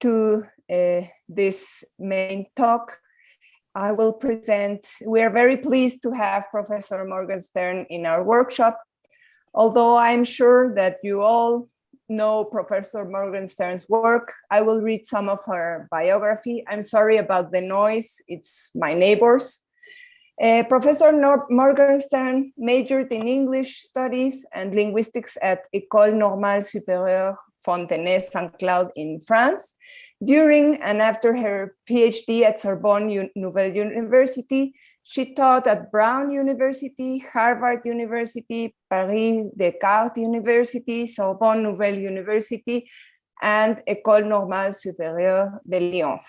to this main talk, I will present, we are very pleased to have Professor Morgenstern in our workshop. Although I'm sure that you all know Professor Morgenstern's work, I will read some of her biography. I'm sorry about the noise, it's my neighbors. Professor Morgenstern majored in English studies and linguistics at École Normale Supérieure Fontenay-Saint-Cloud in France. During and after her PhD at Sorbonne Nouvelle University, she taught at Brown University, Harvard University, Paris Descartes University, Sorbonne Nouvelle University, and École Normale Supérieure de Lyon.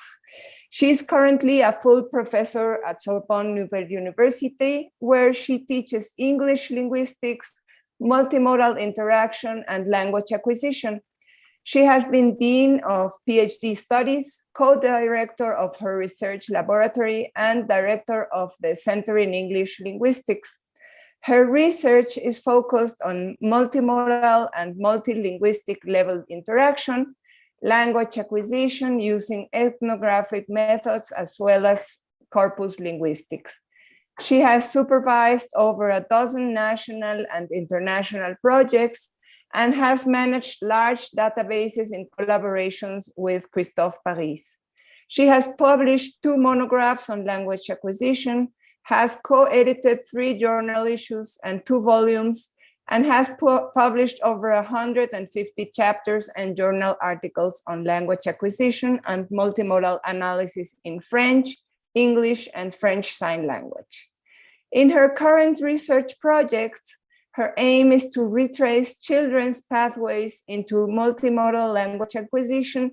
She is currently a full professor at Sorbonne Nouvelle University, where she teaches English linguistics, multimodal interaction, and language acquisition. She has been Dean of PhD Studies, co-director of her research laboratory, and director of the Center in English Linguistics. Her research is focused on multimodal and multilinguistic level interaction, language acquisition using ethnographic methods, as well as corpus linguistics. She has supervised over a dozen national and international projects and has managed large databases in collaborations with Christophe Paris. She has published 2 monographs on language acquisition, has co-edited 3 journal issues and 2 volumes, and has published over 150 chapters and journal articles on language acquisition and multimodal analysis in French, English, and French Sign Language. In her current research projects, her aim is to retrace children's pathways into multimodal language acquisition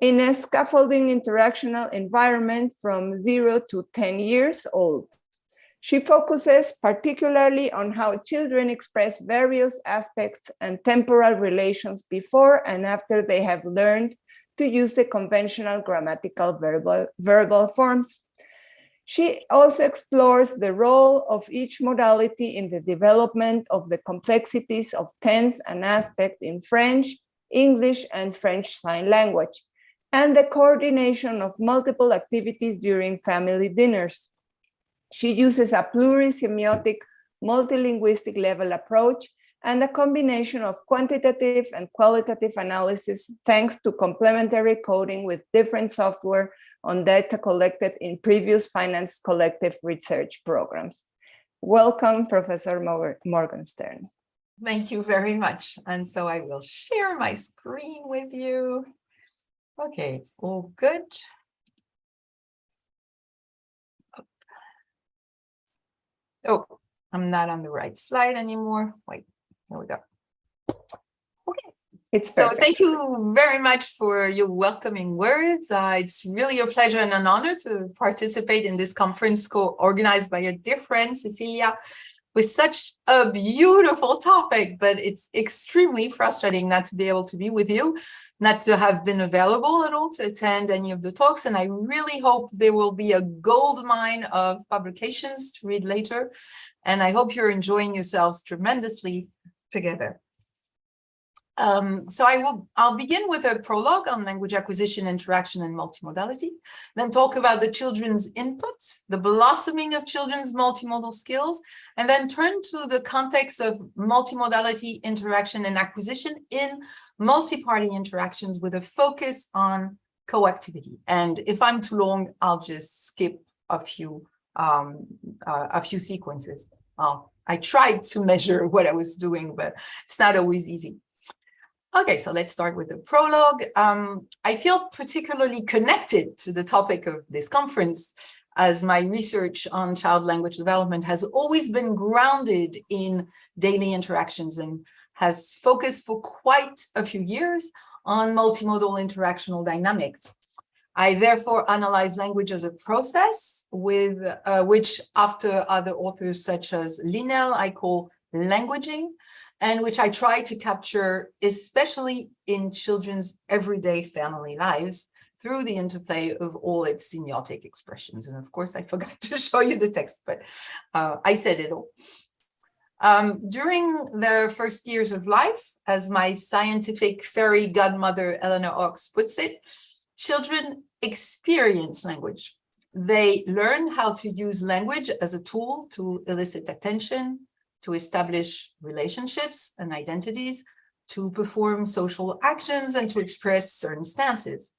in a scaffolding interactional environment from 0 to 10 years old. She focuses particularly on how children express various aspects and temporal relations before and after they have learned to use the conventional grammatical verbal forms. She also explores the role of each modality in the development of the complexities of tense and aspect in French, English, and French Sign Language, and the coordination of multiple activities during family dinners. She uses a plurisemiotic, multilinguistic level approach and a combination of quantitative and qualitative analysis thanks to complementary coding with different software on data collected in previous finance collective research programs. Welcome, Professor Morgenstern. Thank you very much. And so I will share my screen with you. Okay, it's all good. Oh, I'm not on the right slide anymore. Wait, here we go. Okay. So thank you very much for your welcoming words. It's really a pleasure and an honor to participate in this conference co-organized by a dear friend, Cecilia, with such a beautiful topic, but it's extremely frustrating not to be able to be with you, not to have been available at all to attend any of the talks. And I really hope there will be a gold mine of publications to read later. And I hope you're enjoying yourselves tremendously together. So I'll begin with a prologue on language acquisition, interaction, and multimodality, then talk about the children's input, the blossoming of children's multimodal skills, and then turn to the context of multimodality, interaction, and acquisition in multi-party interactions with a focus on co-activity. And if I'm too long, I'll just skip a few sequences. I tried to measure what I was doing, but it's not always easy. Okay, so let's start with the prologue. I feel particularly connected to the topic of this conference as my research on child language development has always been grounded in daily interactions and has focused for quite a few years on multimodal interactional dynamics. I therefore analyze language as a process with which after other authors such as Linnell, I call languaging, and which I try to capture, especially in children's everyday family lives, through the interplay of all its semiotic expressions. And of course, I forgot to show you the text, but I said it all. During their first years of life, as my scientific fairy godmother, Eleanor Ochs, puts it, children experience language. They learn how to use language as a tool to elicit attention, to establish relationships and identities, to perform social actions, and to express certain stances.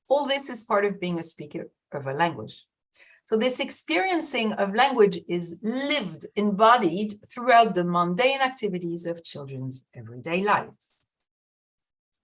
All this is part of being a speaker of a language. So this experiencing of language is lived, embodied throughout the mundane activities of children's everyday lives.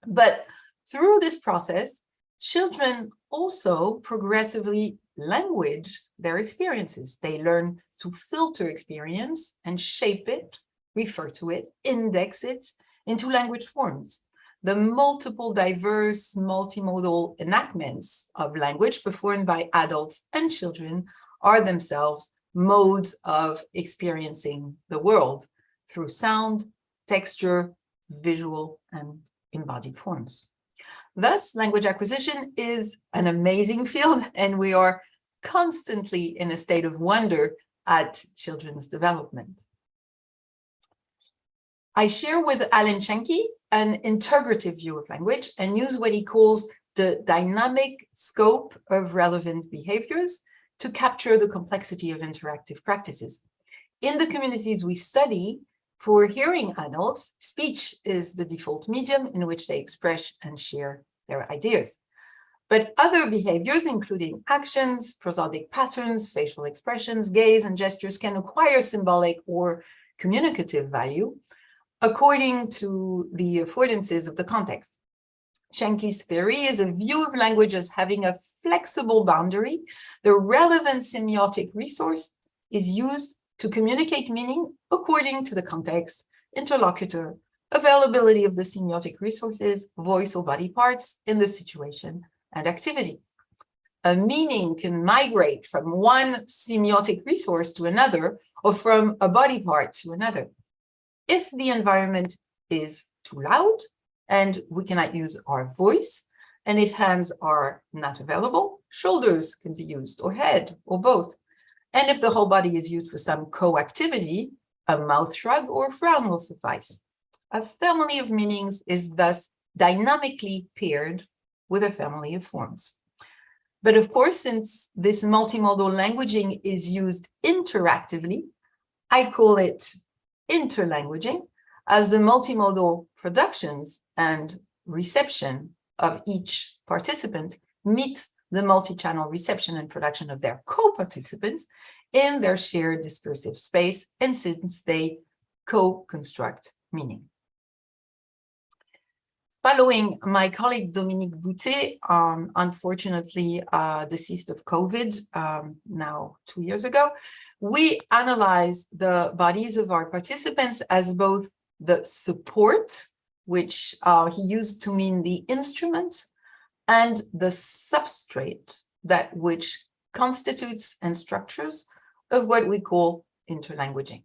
But through this process, children also progressively language their experiences. They learn to filter experience and shape it, refer to it, index it into language forms. The multiple, diverse, multimodal enactments of language performed by adults and children are themselves modes of experiencing the world through sound, texture, visual, and embodied forms. Thus, language acquisition is an amazing field, and we are constantly in a state of wonder at children's development. I share with Alan Schenke an integrative view of language and use what he calls the dynamic scope of relevant behaviors to capture the complexity of interactive practices. In the communities we study, for hearing adults, speech is the default medium in which they express and share their ideas. But other behaviors, including actions, prosodic patterns, facial expressions, gaze, and gestures, can acquire symbolic or communicative value according to the affordances of the context. Schenke's theory is a view of language as having a flexible boundary. The relevant semiotic resource is used to communicate meaning according to the context, interlocutor, availability of the semiotic resources, voice or body parts in the situation and activity. A meaning can migrate from one semiotic resource to another or from a body part to another. If the environment is too loud and we cannot use our voice, and if hands are not available, shoulders can be used, or head, or both. And if the whole body is used for some co-activity, a mouth shrug or frown will suffice. A family of meanings is thus dynamically paired with a family of forms. But of course, since this multimodal languaging is used interactively, I call it interlanguaging, as the multimodal productions and reception of each participant meet the multi-channel reception and production of their co-participants in their shared discursive space, and since they co-construct meaning. Following my colleague Dominique Boutet, unfortunately deceased of COVID now 2 years ago, we analyze the bodies of our participants as both the support, which he used to mean the instrument, and the substrate, that which constitutes and structures of what we call interlanguaging.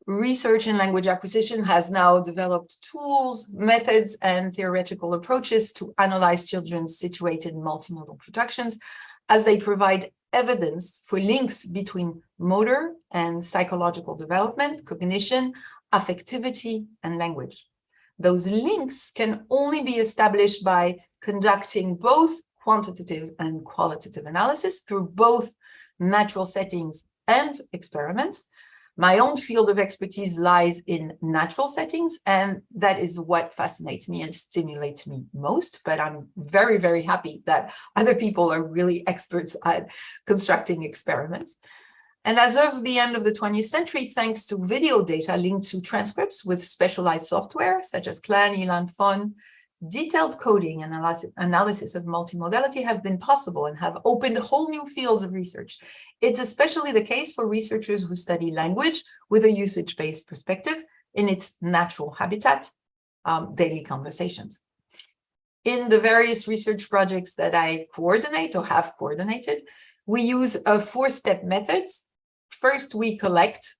Research in language acquisition has now developed tools, methods, and theoretical approaches to analyze children's situated multimodal productions, as they provide evidence for links between motor and psychological development, cognition, affectivity, and language. Those links can only be established by conducting both quantitative and qualitative analysis through both natural settings and experiments. My own field of expertise lies in natural settings, and that is what fascinates me and stimulates me most. But I'm very, very happy that other people are really experts at constructing experiments. And as of the end of the 20th century, thanks to video data linked to transcripts with specialized software such as Clan, Elan, Phone, detailed coding and analysis of multimodality have been possible and have opened whole new fields of research. It's especially the case for researchers who study language with a usage-based perspective in its natural habitat, daily conversations. In the various research projects that I coordinate or have coordinated, we use a four-step methods. First, we collect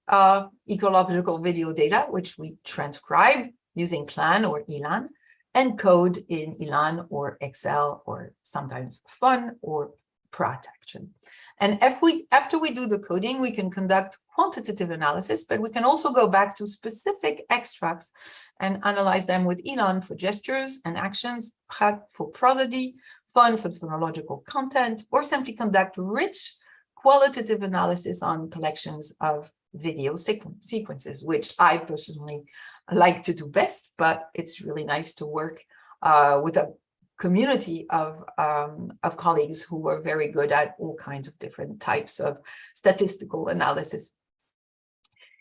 ecological video data, which we transcribe using Clan or Elan, and code in Elan or Excel or sometimes Fun or protection. And after we do the coding, we can conduct quantitative analysis, but we can also go back to specific extracts and analyze them with Elon for gestures and actions, Pratt for prosody, Fun for phonological content, or simply conduct rich qualitative analysis on collections of video sequences, which I personally like to do best, but it's really nice to work with a community of colleagues who are very good at all kinds of different types of statistical analysis.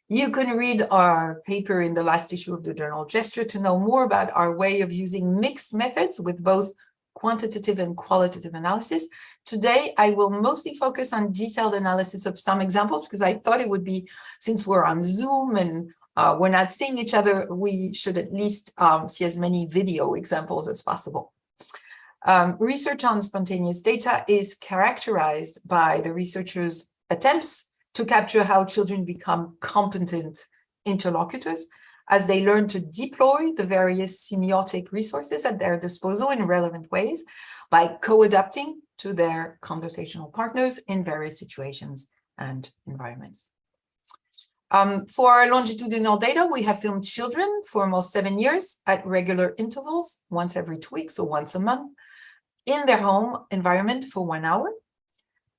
You can read our paper in the last issue of the journal Gesture to know more about our way of using mixed methods with both quantitative and qualitative analysis. Today, I will mostly focus on detailed analysis of some examples because I thought it would be, since we're on Zoom and we're not seeing each other, we should at least see as many video examples as possible. Research on spontaneous data is characterized by the researchers' attempts to capture how children become competent interlocutors as they learn to deploy the various semiotic resources at their disposal in relevant ways by co-adapting to their conversational partners in various situations and environments. For our longitudinal data, we have filmed children for almost 7 years at regular intervals, once every 2 weeks or once a month, in their home environment for 1 hour.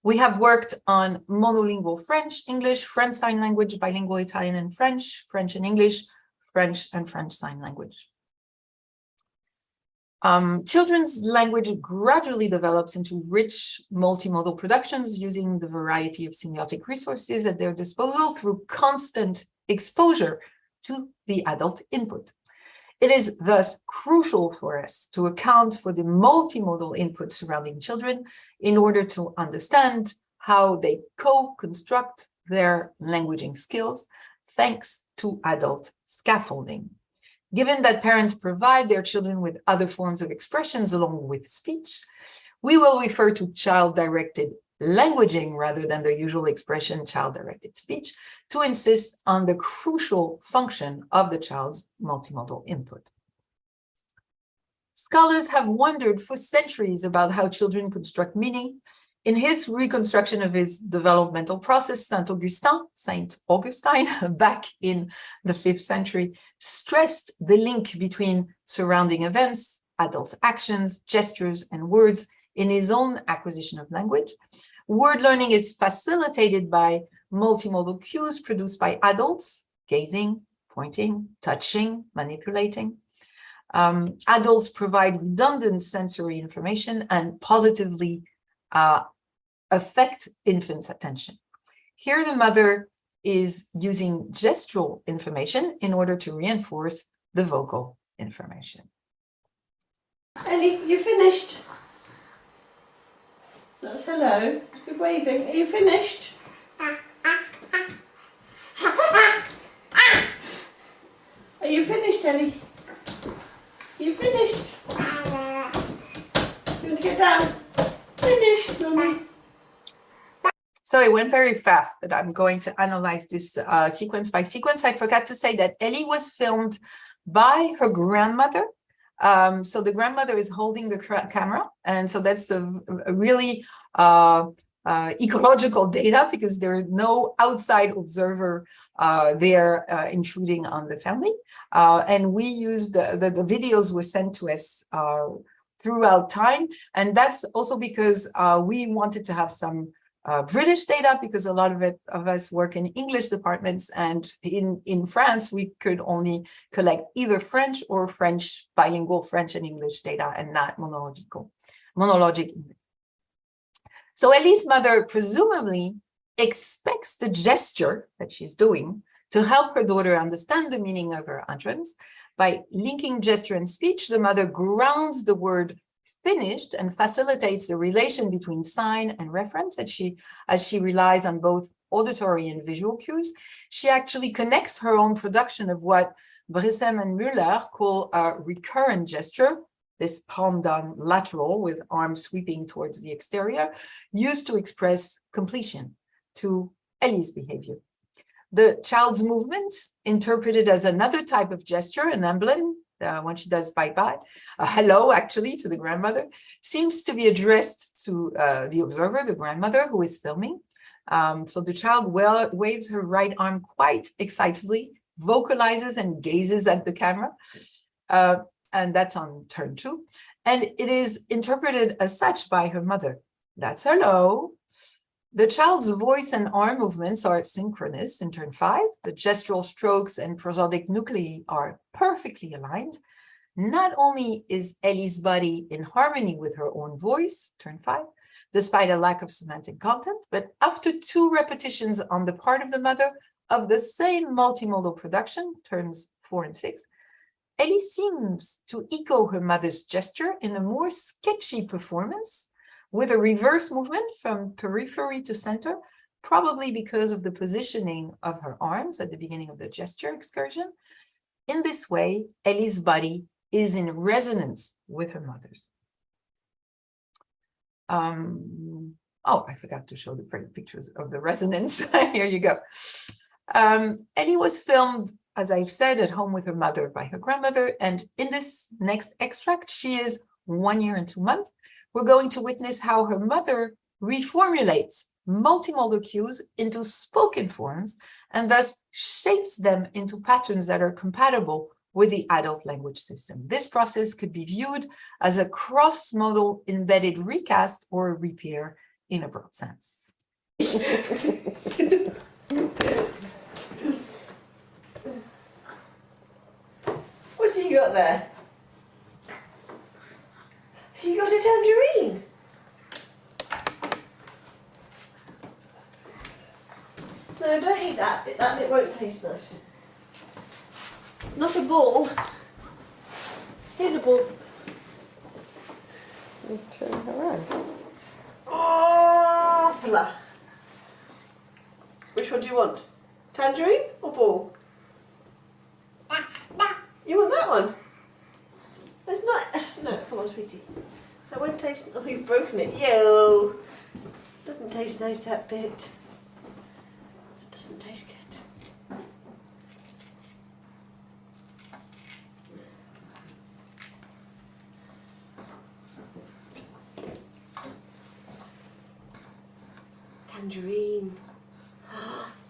We have worked on monolingual French, English, French Sign Language, bilingual Italian and French, French and English, French and French Sign Language. Children's language gradually develops into rich multimodal productions using the variety of semiotic resources at their disposal through constant exposure to the adult input. It is thus crucial for us to account for the multimodal input surrounding children in order to understand how they co-construct their languaging skills thanks to adult scaffolding. Given that parents provide their children with other forms of expressions along with speech, we will refer to child-directed languaging rather than the usual expression child-directed speech to insist on the crucial function of the child's multimodal input. Scholars have wondered for centuries about how children construct meaning. In his reconstruction of his developmental process, Saint Augustine, back in the 5th century, stressed the link between surrounding events, adults' actions, gestures, and words in his own acquisition of language. Word learning is facilitated by multimodal cues produced by adults, gazing, pointing, touching, manipulating. Adults provide redundant sensory information and positively affect infants' attention. Here, the mother is using gestural information in order to reinforce the vocal information. Ellie, you finished? That's hello. Good waving. Are you finished? Are you finished, Ellie? Are you finished? You want to get down? Finished, Mummy. So it went very fast, but I'm going to analyze this sequence by sequence. I forgot to say that Ellie was filmed by her grandmother. So the grandmother is holding the camera. And so that's a really ecological data because there is no outside observer there intruding on the family. And we used the videos were sent to us throughout time. And that's also because we wanted to have some British data because a lot of us work in English departments, and in France we could only collect either French or French bilingual French and English data and not monologic English. So Ellie's mother presumably expects the gesture that she's doing to help her daughter understand the meaning of her utterance. By linking gesture and speech, the mother grounds the word finished and facilitates the relation between sign and reference as she relies on both auditory and visual cues. She actually connects her own production of what Bressem and Müller call a recurrent gesture, this palm down lateral with arms sweeping towards the exterior, used to express completion to Ellie's behavior. The child's movement, interpreted as another type of gesture, an emblem, when she does bye-bye, hello, actually, to the grandmother, seems to be addressed to the observer, the grandmother who is filming. So the child waves her right arm quite excitedly, vocalizes and gazes at the camera. And that's on turn 2. And it is interpreted as such by her mother. That's hello. The child's voice and arm movements are synchronous in turn 5. The gestural strokes and prosodic nuclei are perfectly aligned. Not only is Ellie's body in harmony with her own voice, turn 5, despite a lack of semantic content, but after 2 repetitions on the part of the mother of the same multimodal production, turns 4 and 6, Ellie seems to echo her mother's gesture in a more sketchy performance, with a reverse movement from periphery to center, probably because of the positioning of her arms at the beginning of the gesture excursion. In this way, Ellie's body is in resonance with her mother's. Oh, I forgot to show the pretty pictures of the resonance. Here you go. Ellie was filmed, as I've said, at home with her mother by her grandmother. And in this next extract, she is 1 year and 2 months. We're going to witness how her mother reformulates multimodal cues into spoken forms and thus shapes them into patterns that are compatible with the adult language system. This process could be viewed as a cross-modal embedded recast or repair in a broad sense. What have you got there? Have you got a tangerine? No, don't eat that bit. That bit won't taste nice. It's not a ball. Here's a ball. Turn around. Oh, blah. Which one do you want? Tangerine or ball? You want that one? There's not. No, come on, sweetie. That won't taste. Oh, you've broken it. Yo. Doesn't taste nice, that bit. Doesn't taste good. Tangerine.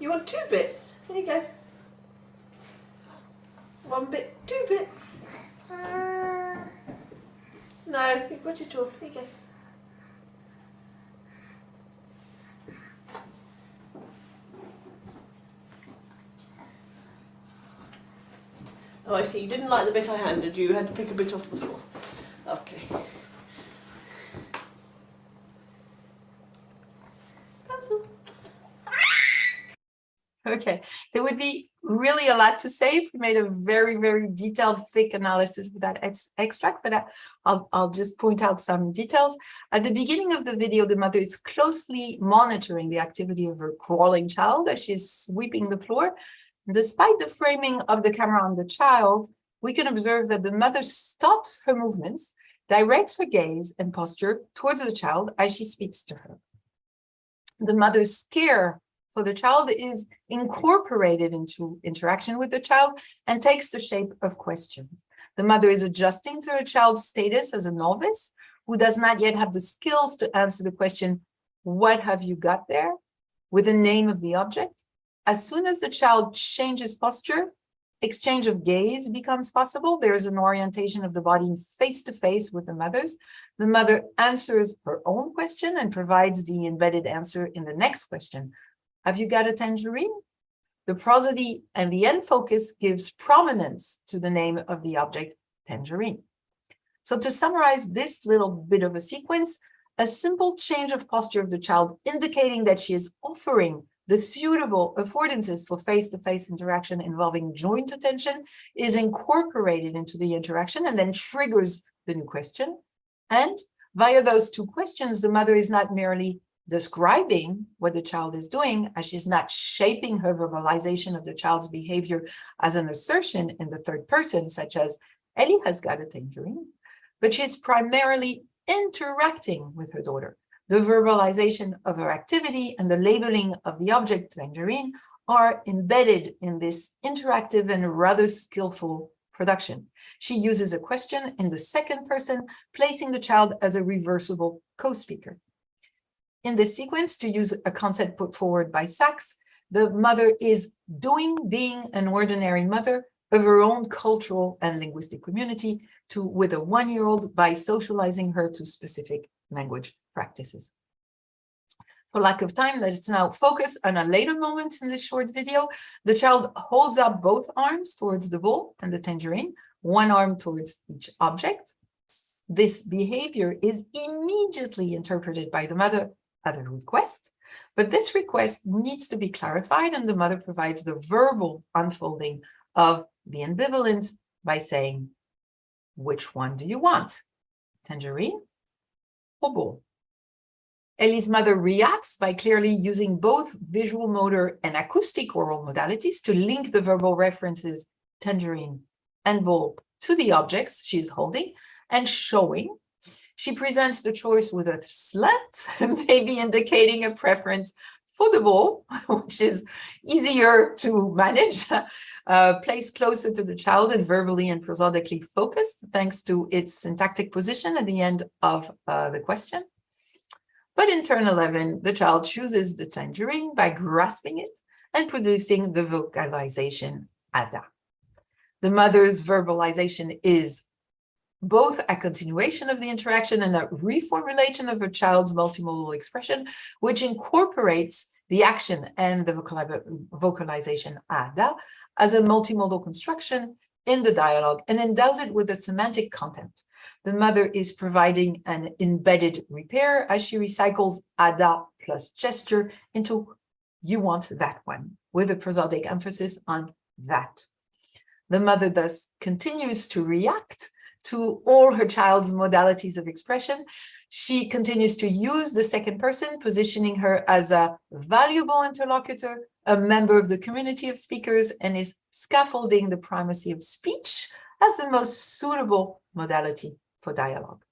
You want 2 bits? Here you go. 1 bit, 2 bits. No, you've got it all. Here you go. Oh, I see. You didn't like the bit I handed you. You had to pick a bit off the floor. Okay. That's all. Okay, there would be really a lot to say if we made a very, very detailed, thick analysis with that extract, but I'll just point out some details. At the beginning of the video, the mother is closely monitoring the activity of her crawling child as she's sweeping the floor. Despite the framing of the camera on the child, we can observe that the mother stops her movements, directs her gaze and posture towards the child as she speaks to her. The mother's care for the child is incorporated into interaction with the child and takes the shape of questions. The mother is adjusting to her child's status as a novice who does not yet have the skills to answer the question, "What have you got there?" with the name of the object. As soon as the child changes posture, exchange of gaze becomes possible. There is an orientation of the body face-to-face with the mother's. The mother answers her own question and provides the embedded answer in the next question. Have you got a tangerine? The prosody and the end focus gives prominence to the name of the object, tangerine. So to summarize this little bit of a sequence, a simple change of posture of the child indicating that she is offering the suitable affordances for face-to-face interaction involving joint attention is incorporated into the interaction and then triggers the new question. And via those 2 questions, the mother is not merely describing what the child is doing, as she's not shaping her verbalization of the child's behavior as an assertion in the 3rd person, such as Ellie has got a tangerine, but she's primarily interacting with her daughter. The verbalization of her activity and the labeling of the object tangerine are embedded in this interactive and rather skillful production. She uses a question in the second person, placing the child as a reversible co-speaker. In this sequence, to use a concept put forward by Sachs, the mother is being an ordinary mother of her own cultural and linguistic community with a 1-year-old by socializing her to specific language practices. For lack of time, let's now focus on a later moment in this short video. The child holds up both arms towards the bowl and the tangerine, one arm towards each object. This behavior is immediately interpreted by the mother as a request, but this request needs to be clarified, and the mother provides the verbal unfolding of the ambivalence by saying, which one do you want, tangerine or bowl? Ellie's mother reacts by clearly using both visual motor and acoustic oral modalities to link the verbal references tangerine and bowl to the objects she's holding and showing. She presents the choice with a slant, maybe indicating a preference for the bowl, which is easier to manage, placed closer to the child and verbally and prosodically focused, thanks to its syntactic position at the end of the question. But in turn 11, the child chooses the tangerine by grasping it and producing the vocalization ada. The mother's verbalization is both a continuation of the interaction and a reformulation of a child's multimodal expression, which incorporates the action and the vocalization ada as a multimodal construction in the dialogue and endows it with a semantic content. The mother is providing an embedded repair as she recycles ada plus gesture into you want that one, with a prosodic emphasis on that. The mother thus continues to react to all her child's modalities of expression. She continues to use the second person, positioning her as a valuable interlocutor, a member of the community of speakers, and is scaffolding the primacy of speech as the most suitable modality for dialogue.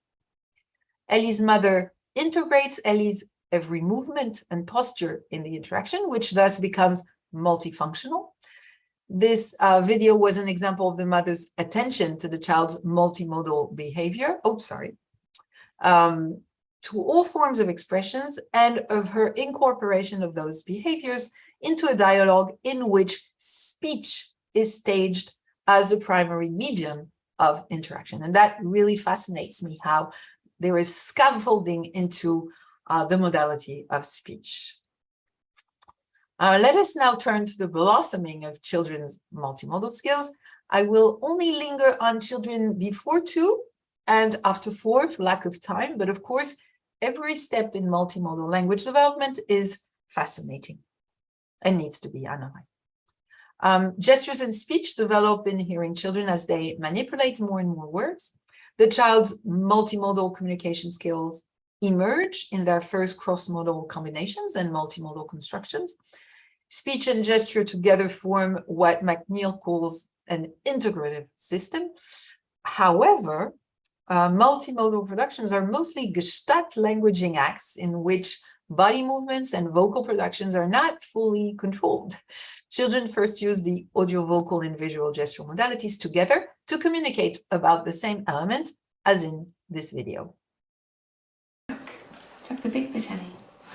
Ellie's mother integrates Ellie's every movement and posture in the interaction, which thus becomes multifunctional. This video was an example of the mother's attention to the child's multimodal behavior, to all forms of expressions, and of her incorporation of those behaviors into a dialogue in which speech is staged as a primary medium of interaction. And that really fascinates me, how there is scaffolding into the modality of speech. Let us now turn to the blossoming of children's multimodal skills. I will only linger on children before 2 and after 4 for lack of time, but of course, every step in multimodal language development is fascinating and needs to be analyzed. Gestures and speech develop in hearing children as they manipulate more and more words. The child's multimodal communication skills emerge in their first cross-modal combinations and multimodal constructions. Speech and gesture together form what McNeill calls an integrative system. However, multimodal productions are mostly Gestalt languaging acts in which body movements and vocal productions are not fully controlled. Children first use the audio, vocal, and visual gestural modalities together to communicate about the same elements as in this video. Chuck the big bit, Ellie.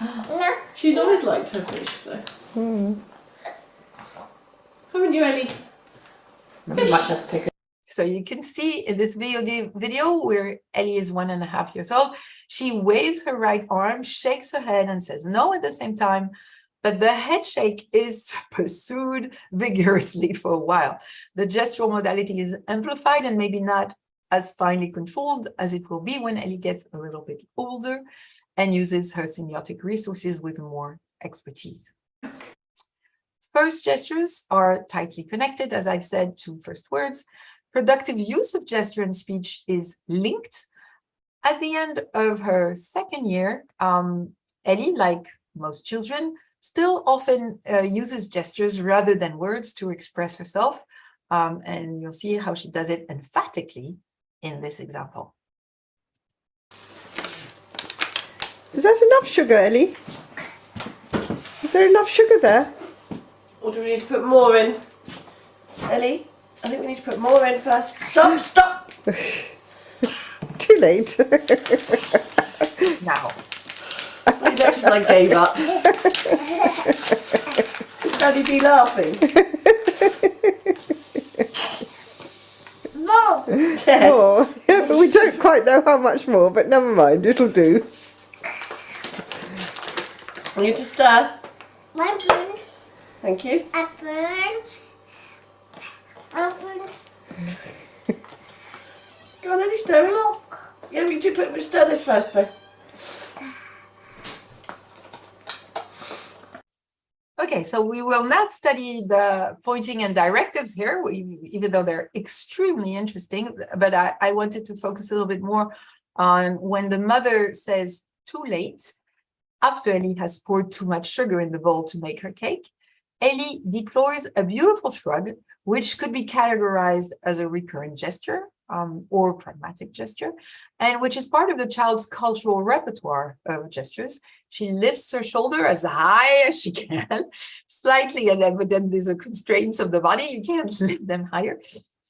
No. She's always liked her fish, though. Haven't you, Ellie? Fish. So you can see in this video where Ellie is 1.5 years old, she waves her right arm, shakes her head, and says no at the same time. But the head shake is pursued vigorously for a while. The gestural modality is amplified and maybe not as finely controlled as it will be when Ellie gets a little bit older and uses her semiotic resources with more expertise. First gestures are tightly connected, as I've said, to first words. Productive use of gesture and speech is linked. At the end of her second year, Ellie, like most children, still often uses gestures rather than words to express herself. And you'll see how she does it emphatically in this example. Is that enough sugar, Ellie? Is there enough sugar there? Or do we need to put more in? Ellie? I think we need to put more in first. Stop, stop! Too late. Now. I noticed I gave up. Daddy be laughing. No. Yes. More. Yeah, but we don't quite know how much more, but never mind, it'll do. You need to stir. One spoon. Thank you. A spoon. Open. Go on, Eddie, stir it. Yeah, we do stir this first though. Okay, so we will not study the pointing and directives here, even though they're extremely interesting, but I wanted to focus a little bit more on when the mother says too late, after Ellie has poured too much sugar in the bowl to make her cake. Ellie deploys a beautiful shrug, which could be categorized as a recurrent gesture or pragmatic gesture, and which is part of the child's cultural repertoire of gestures. She lifts her shoulder as high as she can, slightly, but then there's a constraints of the body, you can't lift them higher.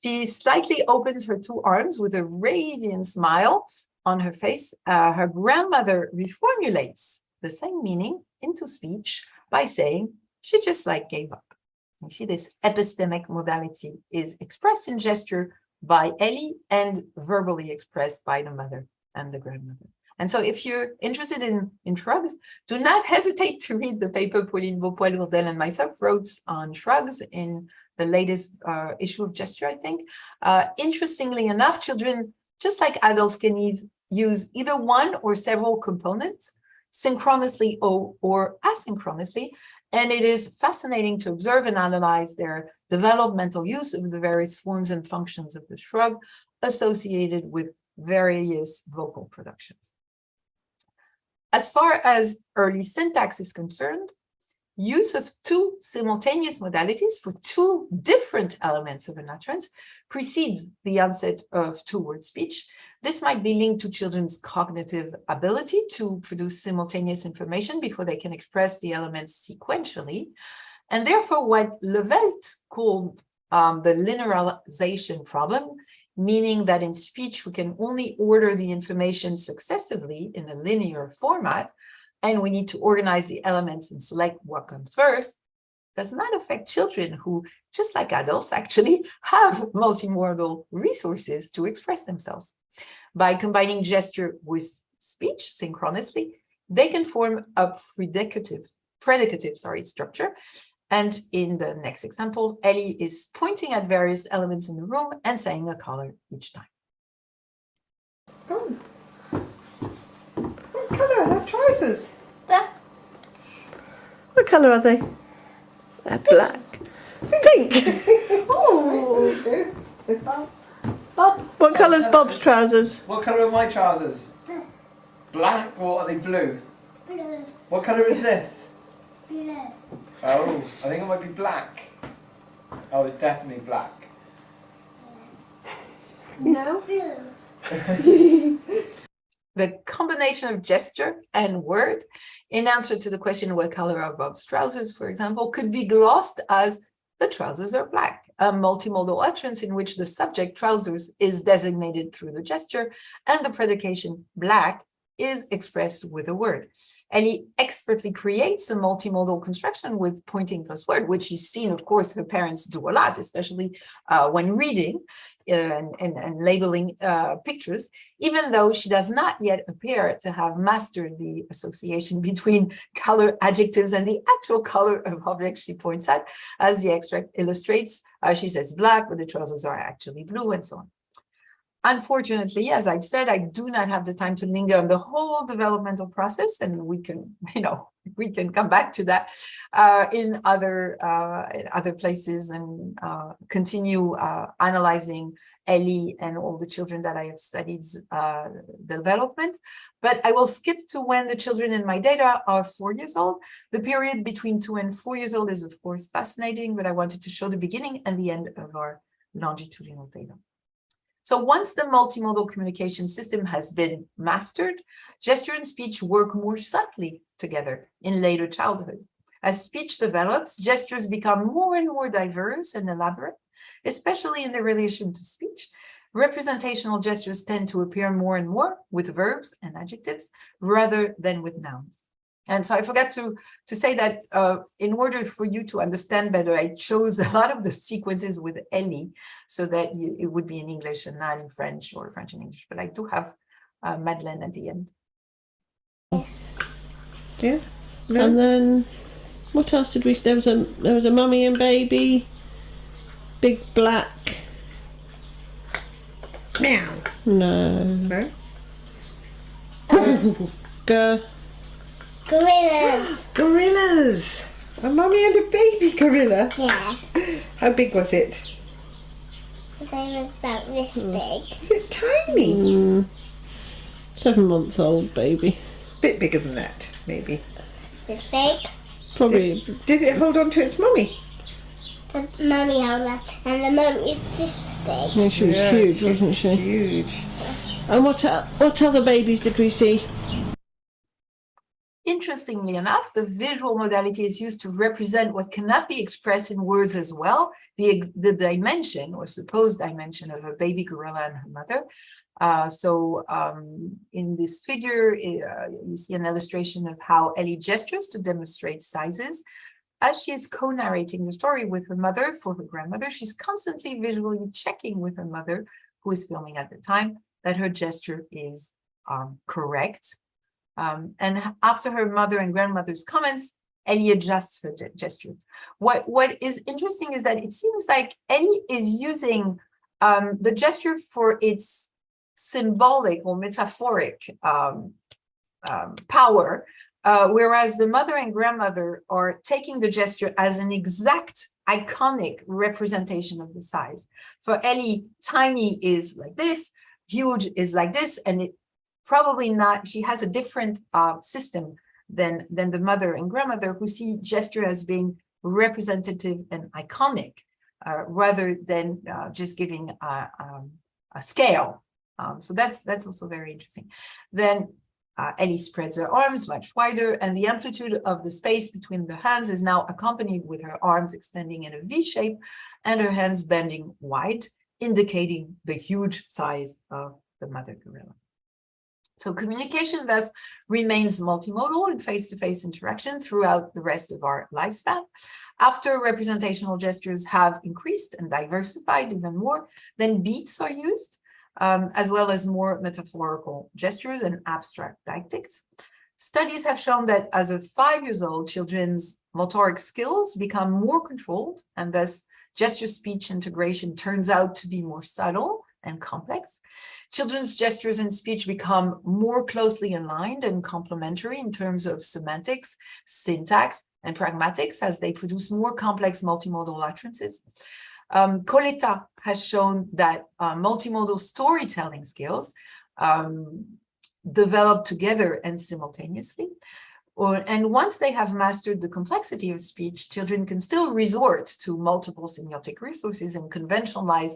She slightly opens her two arms with a radiant smile on her face. Her grandmother reformulates the same meaning into speech by saying, she just gave up. You see, this epistemic modality is expressed in gesture by Ellie and verbally expressed by the mother and the grandmother. And so if you're interested in shrugs, do not hesitate to read the paper Pauline Beaupoil-Lourdel and myself wrote on shrugs in the latest issue of Gesture, I think. Interestingly enough, children, just like adults, can use either one or several components synchronously or asynchronously. And it is fascinating to observe and analyze their developmental use of the various forms and functions of the shrug associated with various vocal productions. As far as early syntax is concerned, use of two simultaneous modalities for two different elements of an utterance precedes the onset of two-word speech. This might be linked to children's cognitive ability to produce simultaneous information before they can express the elements sequentially. And therefore, what Levelt called the linearization problem, meaning that in speech, we can only order the information successively in a linear format, and we need to organize the elements and select what comes first, does not affect children who, just like adults, actually have multimodal resources to express themselves. By combining gesture with speech synchronously, they can form a predicative structure. And in the next example, Ellie is pointing at various elements in the room and saying a color each time. Oh. What colour are their trousers? What colour are they? They're black. Pink. Oh. Bob. What colour's Bob's trousers? What colour are my trousers? Black, or are they blue? Blue. What colour is this? Blue. Oh, I think it might be black. Oh, it's definitely black. No. Blue. The combination of gesture and word in answer to the question what color are Bob's trousers, for example, could be glossed as the trousers are black, a multimodal utterance in which the subject trousers is designated through the gesture and the predication black is expressed with a word. And he expertly creates a multimodal construction with pointing plus word, which is seen, of course, her parents do a lot, especially when reading and labeling pictures, even though she does not yet appear to have mastered the association between color adjectives and the actual color of objects she points at. As the extract illustrates, she says black, but the trousers are actually blue, and so on. Unfortunately, as I've said, I do not have the time to linger on the whole developmental process, and we can, we can come back to that in other places and continue analyzing Ellie and all the children that I have studied development. But I will skip to when the children in my data are 4 years old. The period between 2 and 4 years old is, of course, fascinating, but I wanted to show the beginning and the end of our longitudinal data. So once the multimodal communication system has been mastered, gesture and speech work more subtly together in later childhood. As speech develops, gestures become more and more diverse and elaborate, especially in their relation to speech. Representational gestures tend to appear more and more with verbs and adjectives rather than with nouns. And so I forgot to say that in order for you to understand better, I chose a lot of the sequences with Ellie so that it would be in English and not in French or French and English. But I do have Madeleine at the end. Yeah. No. And then what else did we see? There was a mummy and baby, big black. Meow. No. No. Gorillas. Gorillas. A mummy and a baby gorilla. Yeah. How big was it? They was about this big. Was it tiny? 7 months old baby. Bit bigger than that, maybe. This big. Probably. Did it hold on to its mummy? The mummy held up, and the mummy is this big. Yeah, she was huge, wasn't she? Huge. And what other babies did we see? Interestingly enough, the visual modality is used to represent what cannot be expressed in words as well, the dimension or supposed dimension of a baby gorilla and her mother. In this figure, you see an illustration of how Ellie gestures to demonstrate sizes. As she is co-narrating the story with her mother for her grandmother, she's constantly visually checking with her mother, who is filming at the time, that her gesture is correct. And after her mother and grandmother's comments, Ellie adjusts her gesture. What is interesting is that it seems like Ellie is using the gesture for its symbolic or metaphoric power, whereas the mother and grandmother are taking the gesture as an exact iconic representation of the size. For Ellie, tiny is like this, huge is like this, and it probably not, she has a different system than the mother and grandmother, who see gesture as being representative and iconic, rather than just giving a scale. So that's also very interesting. Then Ellie spreads her arms much wider, and the amplitude of the space between the hands is now accompanied with her arms extending in a V shape and her hands bending wide, indicating the huge size of the mother gorilla. So communication thus remains multimodal in face-to-face interaction throughout the rest of our lifespan. After representational gestures have increased and diversified even more, then beats are used, as well as more metaphorical gestures and abstract didactics. Studies have shown that as of 5 years old, children's motoric skills become more controlled, and thus gesture-speech integration turns out to be more subtle and complex. Children's gestures and speech become more closely aligned and complementary in terms of semantics, syntax, and pragmatics as they produce more complex multimodal utterances. Coletta has shown that multimodal storytelling skills develop together and simultaneously. And once they have mastered the complexity of speech, children can still resort to multiple semiotic resources and conventionalize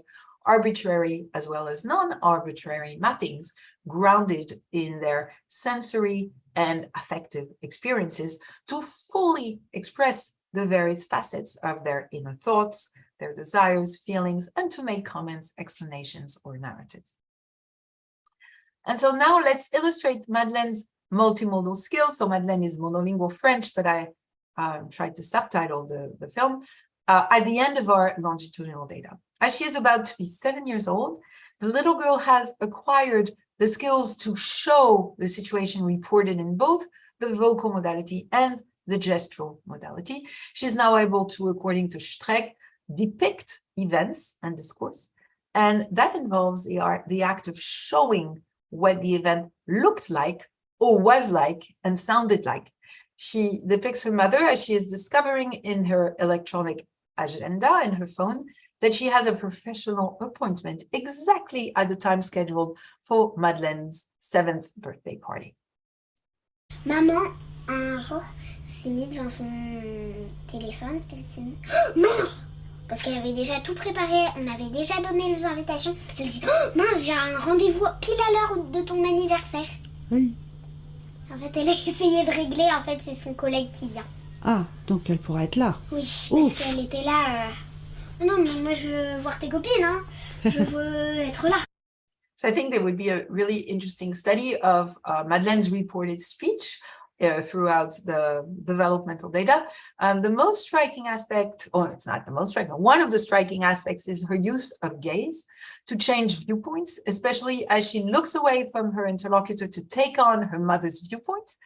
arbitrary as well as non-arbitrary mappings grounded in their sensory and affective experiences to fully express the various facets of their inner thoughts, their desires, feelings, and to make comments, explanations, or narratives. And so now let's illustrate Madeleine's multimodal skills. So Madeleine is monolingual French, but I tried to subtitle the film at the end of our longitudinal data. As she is about to be 7 years old, the little girl has acquired the skills to show the situation reported in both the vocal modality and the gestural modality. She's now able to, according to Streeck, depict events and discourse. And that involves the act of showing what the event looked like or was like and sounded like. She depicts her mother as she is discovering in her electronic agenda in her phone that she has a professional appointment exactly at the time scheduled for Madeleine's 7th birthday party. Maman, un jour, s'est mise devant son téléphone. Elle s'est dit oh, mince, parce qu'elle avait déjà tout préparé, on avait déjà donné les invitations. Elle s'est dit oh, mince, j'ai un rendez-vous pile à l'heure de ton anniversaire. Oui. En fait, elle a essayé de régler. En fait, c'est son collègue qui vient. Ah, donc elle pourra être là. Oui, parce Ouf. qu'elle était là Non, mais moi je veux voir tes copines, hein. Je veux être là. So I think there would be a really interesting study of Madeleine's reported speech throughout the developmental data. The most striking aspect, or it's not the most striking, one of the striking aspects is her use of gaze to change viewpoints, especially as she looks away from her interlocutor to take on her mother's viewpoints,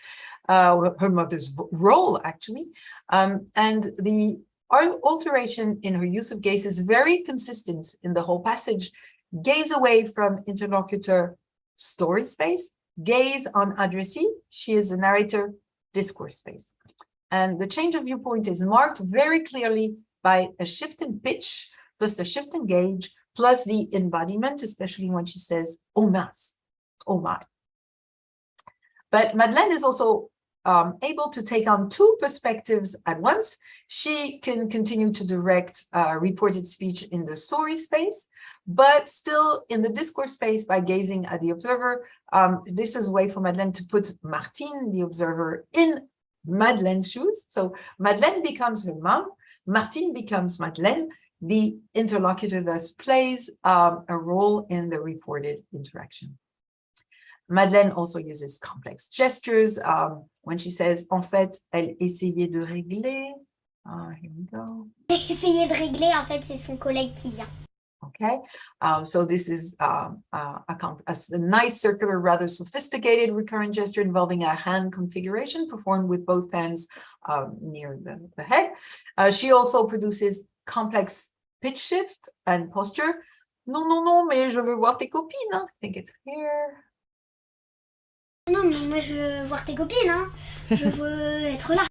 her mother's role actually. And the alteration in her use of gaze is very consistent in the whole passage. Gaze away from interlocutor, story space. Gaze on addressee, she is the narrator, discourse space. And the change of viewpoint is marked very clearly by a shift in pitch, plus a shift in gauge, plus the embodiment, especially when she says, oh mince, oh my. But Madeleine is also able to take on two perspectives at once. She can continue to direct reported speech in the story space, but still in the discourse space by gazing at the observer. This is a way for Madeleine to put Martine, the observer, in Madeleine's shoes. So Madeleine becomes her mom, Martine becomes Madeleine. The interlocutor thus plays a role in the reported interaction. Madeleine also uses complex gestures when she says, en fait, elle essayait de régler. Here we go. Essayer de régler, en fait, c'est son collègue qui vient. Okay, so this is a nice circular, rather sophisticated recurrent gesture involving a hand configuration performed with both hands near the head. She also produces complex pitch shift and posture. Non, non, non, mais je veux voir tes copines. I think it's here. Non, mais moi je veux voir tes copines, hein. Je veux être là.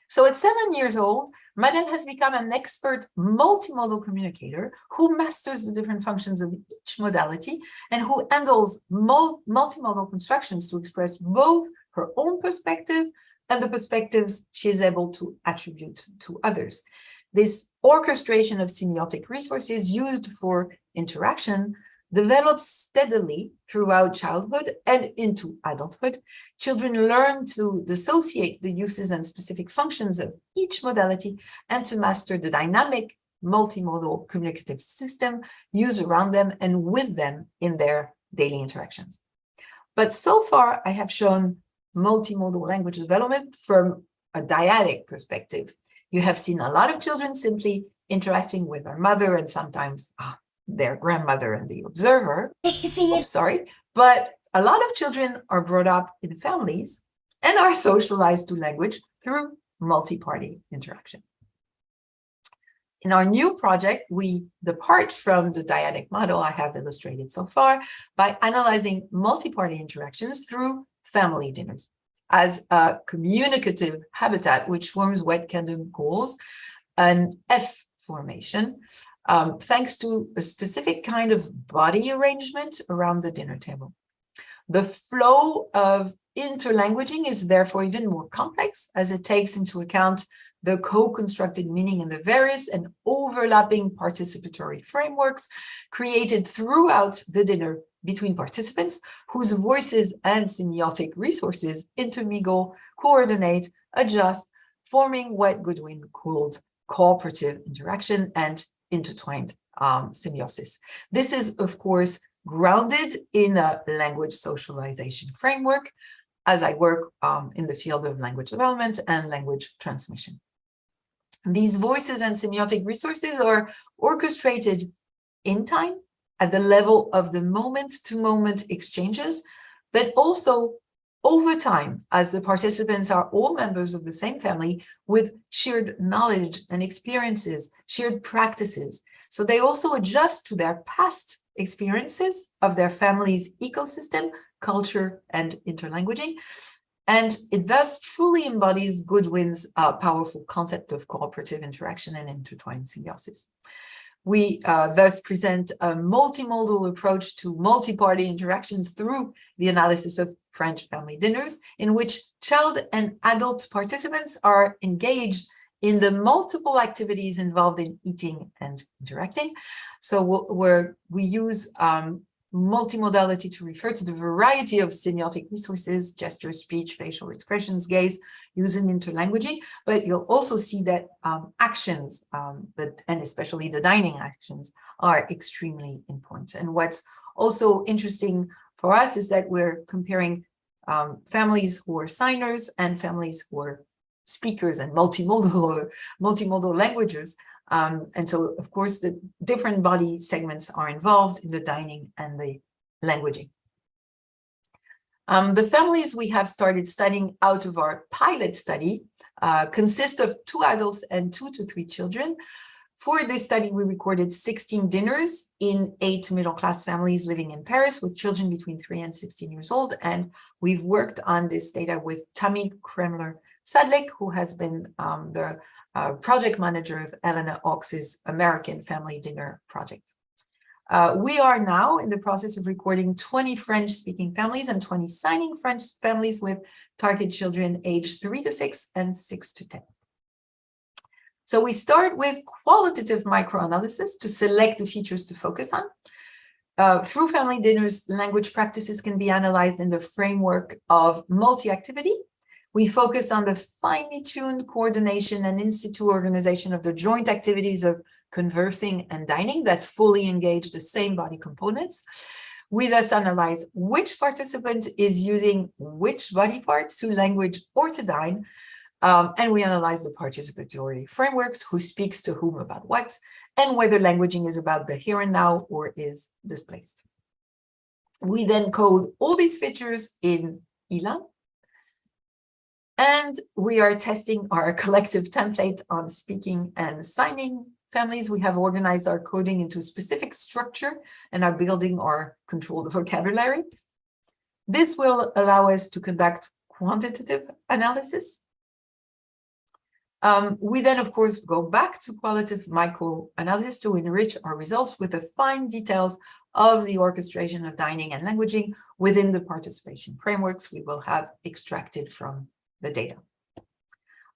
So at 7 years old, Madeleine has become an expert multimodal communicator who masters the different functions of each modality and who handles multimodal constructions to express both her own perspective and the perspectives she is able to attribute to others. This orchestration of semiotic resources used for interaction develops steadily throughout childhood and into adulthood. Children learn to dissociate the uses and specific functions of each modality and to master the dynamic multimodal communicative system used around them and with them in their daily interactions. But so far, I have shown multimodal language development from a dyadic perspective. You have seen a lot of children simply interacting with their mother and sometimes their grandmother and the observer. But a lot of children are brought up in families and are socialized to language through multi-party interaction. In our new project, we depart from the dyadic model I have illustrated so far by analyzing multi-party interactions through family dinners as a communicative habitat, which forms what Kendall calls an F formation, thanks to a specific kind of body arrangement around the dinner table. The flow of interlanguaging is therefore even more complex as it takes into account the co-constructed meaning in the various and overlapping participatory frameworks created throughout the dinner between participants whose voices and semiotic resources intermingle, coordinate, adjust, forming what Goodwin called cooperative interaction and intertwined semiosis. This is, of course, grounded in a language socialization framework as I work in the field of language development and language transmission. These voices and semiotic resources are orchestrated in time at the level of the moment-to-moment exchanges, but also over time, as the participants are all members of the same family with shared knowledge and experiences, shared practices. So they also adjust to their past experiences of their family's ecosystem, culture, and interlanguaging. And it thus truly embodies Goodwin's powerful concept of cooperative interaction and intertwined symbiosis. We thus present a multimodal approach to multi-party interactions through the analysis of French family dinners, in which child and adult participants are engaged in the multiple activities involved in eating and interacting. So where we use multimodality to refer to the variety of semiotic resources, gesture, speech, facial expressions, gaze, used in interlanguaging. But you'll also see that actions, and especially the dining actions, are extremely important. And what's also interesting for us is that we're comparing families who are signers and families who are speakers and multimodal or multimodal languages. And so, of course, the different body segments are involved in the dining and the languaging. The families we have started studying out of our pilot study consist of 2 adults and 2 to 3 children. For this study, we recorded 16 dinners in 8 middle-class families living in Paris with children between 3 and 16 years old. And we've worked on this data with Tammy Kremler-Sadlik, who has been the project manager of Elena Ochs' American Family Dinner Project. We are now in the process of recording 20 French-speaking families and 20 signing French families with target children aged 3 to 6 and 6 to 10. So we start with qualitative microanalysis to select the features to focus on. Through family dinners, language practices can be analyzed in the framework of multi-activity. We focus on the finely tuned coordination and in-situ organization of the joint activities of conversing and dining that fully engage the same body components. We thus analyze which participant is using which body parts to language or to dine. And we analyze the participatory frameworks, who speaks to whom about what, and whether languaging is about the here and now or is displaced. We then code all these features in ELAN. And we are testing our collective template on speaking and signing families. We have organized our coding into a specific structure and are building our controlled vocabulary. This will allow us to conduct quantitative analysis. We then, of course, go back to qualitative microanalysis to enrich our results with the fine details of the orchestration of dining and languaging within the participation frameworks we will have extracted from the data.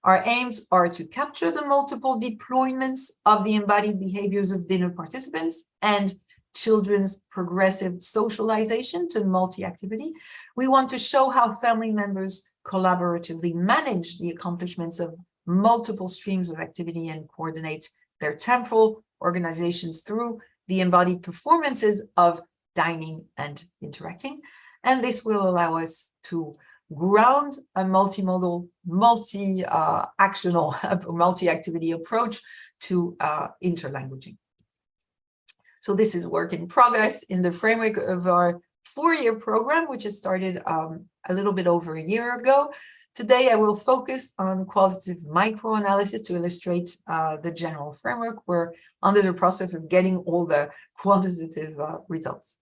Our aims are to capture the multiple deployments of the embodied behaviors of dinner participants and children's progressive socialization to multi-activity. We want to show how family members collaboratively manage the accomplishments of multiple streams of activity and coordinate their temporal organizations through the embodied performances of dining and interacting. And this will allow us to ground a multimodal, multi-actional, multi-activity approach to interlanguaging. So this is work in progress in the framework of our 4-year program, which has started a little bit over a year ago. Today, I will focus on qualitative microanalysis to illustrate the general framework. We're under the process of getting all the quantitative results.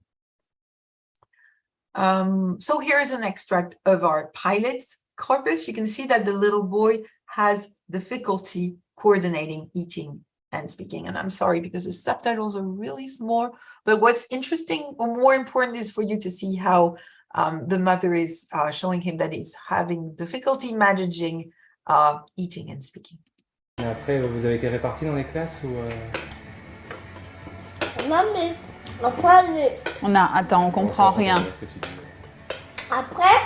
So here's an extract of our pilot corpus. You can see that the little boy has difficulty coordinating eating and speaking. And I'm sorry because the subtitles are really small, but what's interesting or more important is for you to see how the mother is showing him that he's having difficulty managing eating and speaking. Après, vous avez été répartis dans les classes ou Non, mais après, Attends, on comprend rien. après.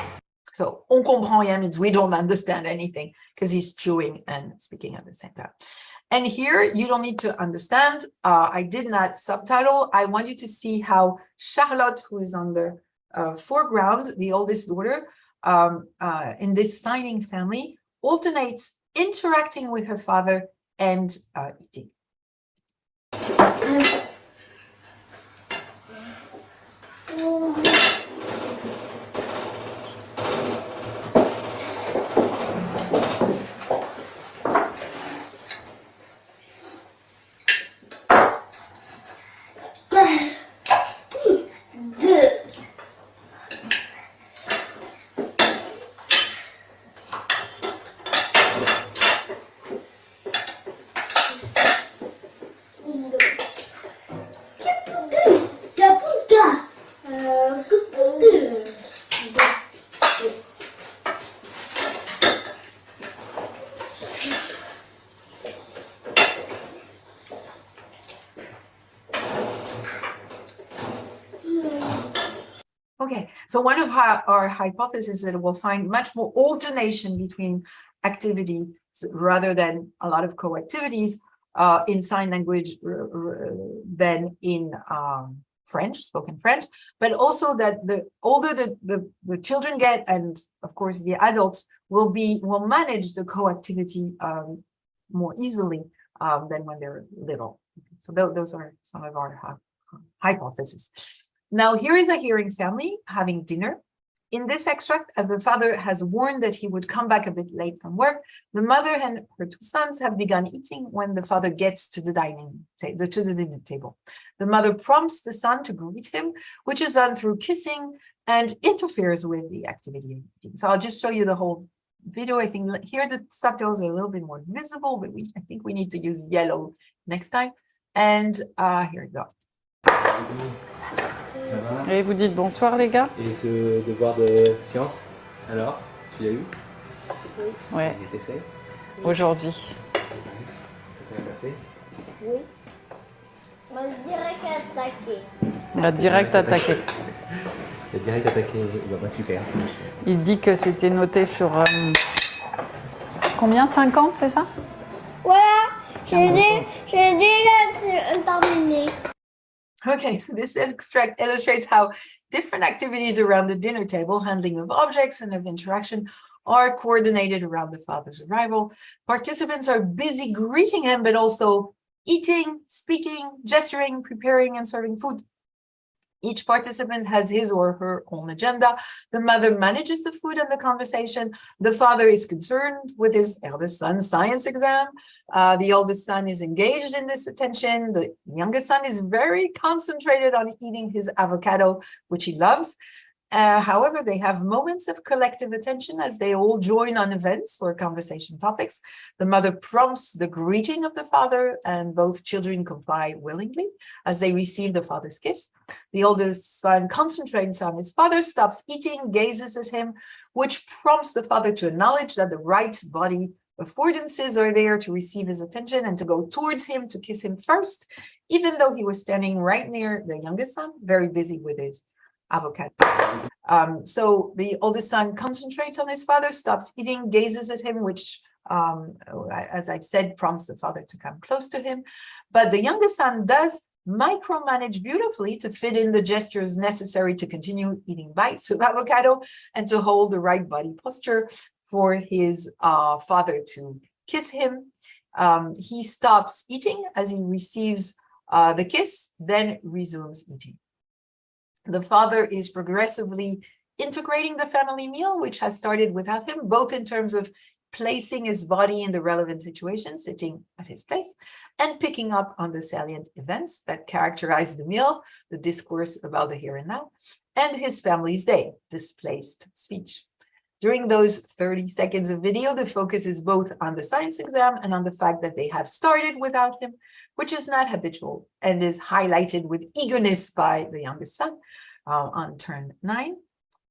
So, on comprend rien means we don't understand anything because he's chewing and speaking at the same time. And here, you don't need to understand. I did not subtitle. I want you to see how Charlotte, who is on the foreground, the oldest daughter, in this signing family, alternates interacting with her father and eating. So one of our hypotheses is that we'll find much more alternation between activities rather than a lot of co-activities in sign language than in French, spoken French, but also that the older the children get, and of course the adults will manage the co-activity more easily than when they're little. So those are some of our hypotheses. Now here is a hearing family having dinner. In this extract, the father has warned that he would come back a bit late from work. The mother and her two sons have begun eating when the father gets to the dinner table. The mother prompts the son to greet him, which is done through kissing and interferes with the activity of eating. So I'll just show you the whole video. I think here the subtitles are a little bit more visible, but I think we need to use yellow next time. And here we go. Et vous dites bonsoir les gars. Et ce devoir de science, alors, tu l'as eu? Oui. Ouais. Il était fait? Aujourd'hui. Ça s'est bien passé? Oui. Moi, je dirais qu'attaquer. Il va direct attaquer. Il a direct attaqué, bah super. Il dit que c'était noté sur combien? 50, c'est ça? Voilà, j'ai déjà terminé. Okay, so this extract illustrates how different activities around the dinner table, handling of objects and of interaction, are coordinated around the father's arrival. Participants are busy greeting him, but also eating, speaking, gesturing, preparing, and serving food. Each participant has his or her own agenda. The mother manages the food and the conversation. The father is concerned with his eldest son's science exam. The oldest son is engaged in this attention. The youngest son is very concentrated on eating his avocado, which he loves. However, they have moments of collective attention as they all join on events or conversation topics. The mother prompts the greeting of the father, and both children comply willingly as they receive the father's kiss. The oldest son concentrates on his father, stops eating, gazes at him, which prompts the father to acknowledge that the right body affordances are there to receive his attention and to go towards him to kiss him first, even though he was standing right near the youngest son, very busy with his avocado. So the oldest son concentrates on his father, stops eating, gazes at him, which, as I've said, prompts the father to come close to him. But the youngest son does micromanage beautifully to fit in the gestures necessary to continue eating bites of avocado and to hold the right body posture for his father to kiss him. He stops eating as he receives the kiss, then resumes eating. The father is progressively integrating the family meal, which has started without him, both in terms of placing his body in the relevant situation, sitting at his place, and picking up on the salient events that characterize the meal, the discourse about the here and now, and his family's day, displaced speech. During those 30 seconds of video, the focus is both on the science exam and on the fact that they have started without him, which is not habitual and is highlighted with eagerness by the youngest son on turn 9,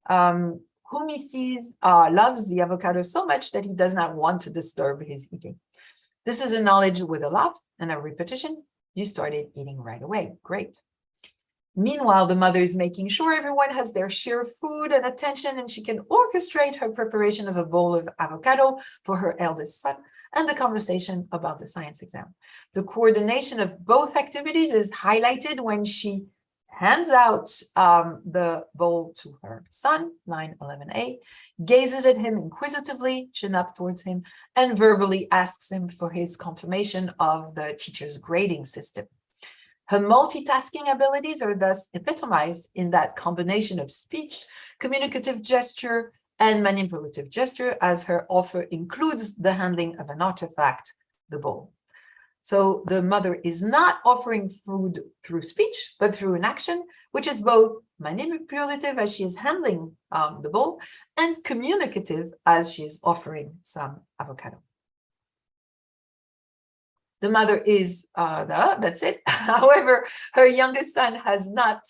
whom he sees loves the avocado so much that he does not want to disturb his eating. This is a knowledge with a laugh and a repetition. You started eating right away. Great. Meanwhile, the mother is making sure everyone has their share of food and attention, and she can orchestrate her preparation of a bowl of avocado for her eldest son and the conversation about the science exam. The coordination of both activities is highlighted when she hands out the bowl to her son, line 11a, gazes at him inquisitively, chin up towards him, and verbally asks him for his confirmation of the teacher's grading system. Her multitasking abilities are thus epitomized in that combination of speech, communicative gesture, and manipulative gesture, as her offer includes the handling of an artifact, the bowl. So the mother is not offering food through speech, but through an action, which is both manipulative as she is handling the bowl and communicative as she is offering some avocado. The mother is that's it. However, her youngest son has not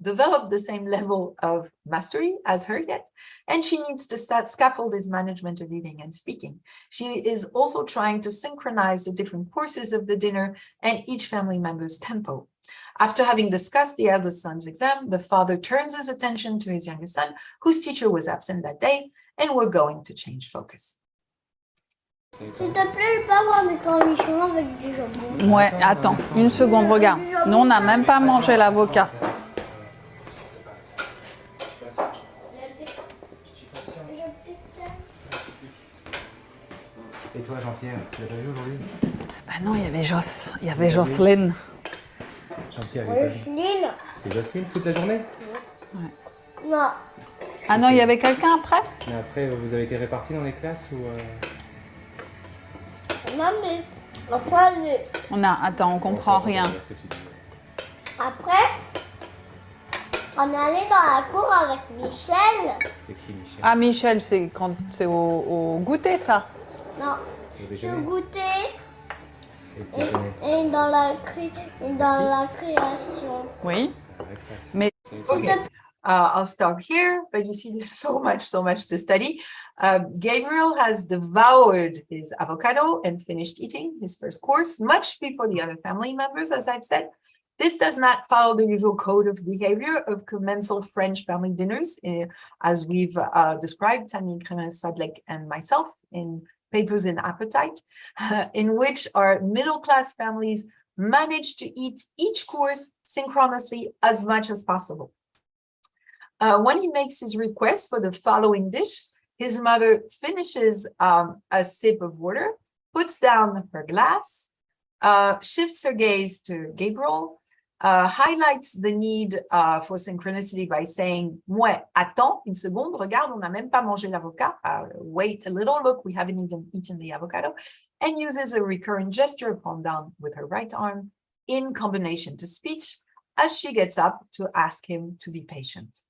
developed the same level of mastery as her yet, and she needs to scaffold his management of eating and speaking. She is also trying to synchronize the different courses of the dinner and each family member's tempo After having discussed the eldest son's exam, the father turns his attention to his youngest son, whose teacher was absent that day, and we're going to change focus. S'il te plaît, je peux avoir des cornichons avec du jambon. Ouais, attends, une seconde, regarde. Nous, on n'a même pas mangé l'avocat. Et toi, Jean-Pierre, tu l'as pas vu aujourd'hui? Bah non, il y avait Jocelyne. Jean-Pierre, il est pas vu. C'est Jocelyne toute la journée? Ouais. Non. Ah non, il y avait quelqu'un après? Mais après, vous avez été répartis dans les classes ou Non, mais après, Attends, on comprend rien. après, on est allé dans la cour avec Michel. C'est qui, Michel? Ah, Michel, c'est quand c'est au goûter, ça? Non, C'est au je déjeuner. goûtais Et le déjeuner. et dans la création. Oui. Dans la classe. Mais Okay. I'll stop here, but you see, there's so much to study. Gabriel has devoured his avocado and finished eating his first course, much before the other family members, as I've said. This does not follow the usual code of behavior of commensal French family dinners, as we've described, Tangerine, Streeck, and myself in Papers in Appetite, in which our middle-class families manage to eat each course synchronously as much as possible. When he makes his request for the following dish, his mother finishes a sip of water, puts down her glass, shifts her gaze to Gabriel, highlights the need for synchronicity by saying, "Mouais, attends une seconde, regarde, on n'a même pas mangé l'avocat. Wait a little, look, we haven't even eaten the avocado," and uses a recurrent gesture, palm down with her right arm, in combination to speech, as she gets up to ask him to be patient.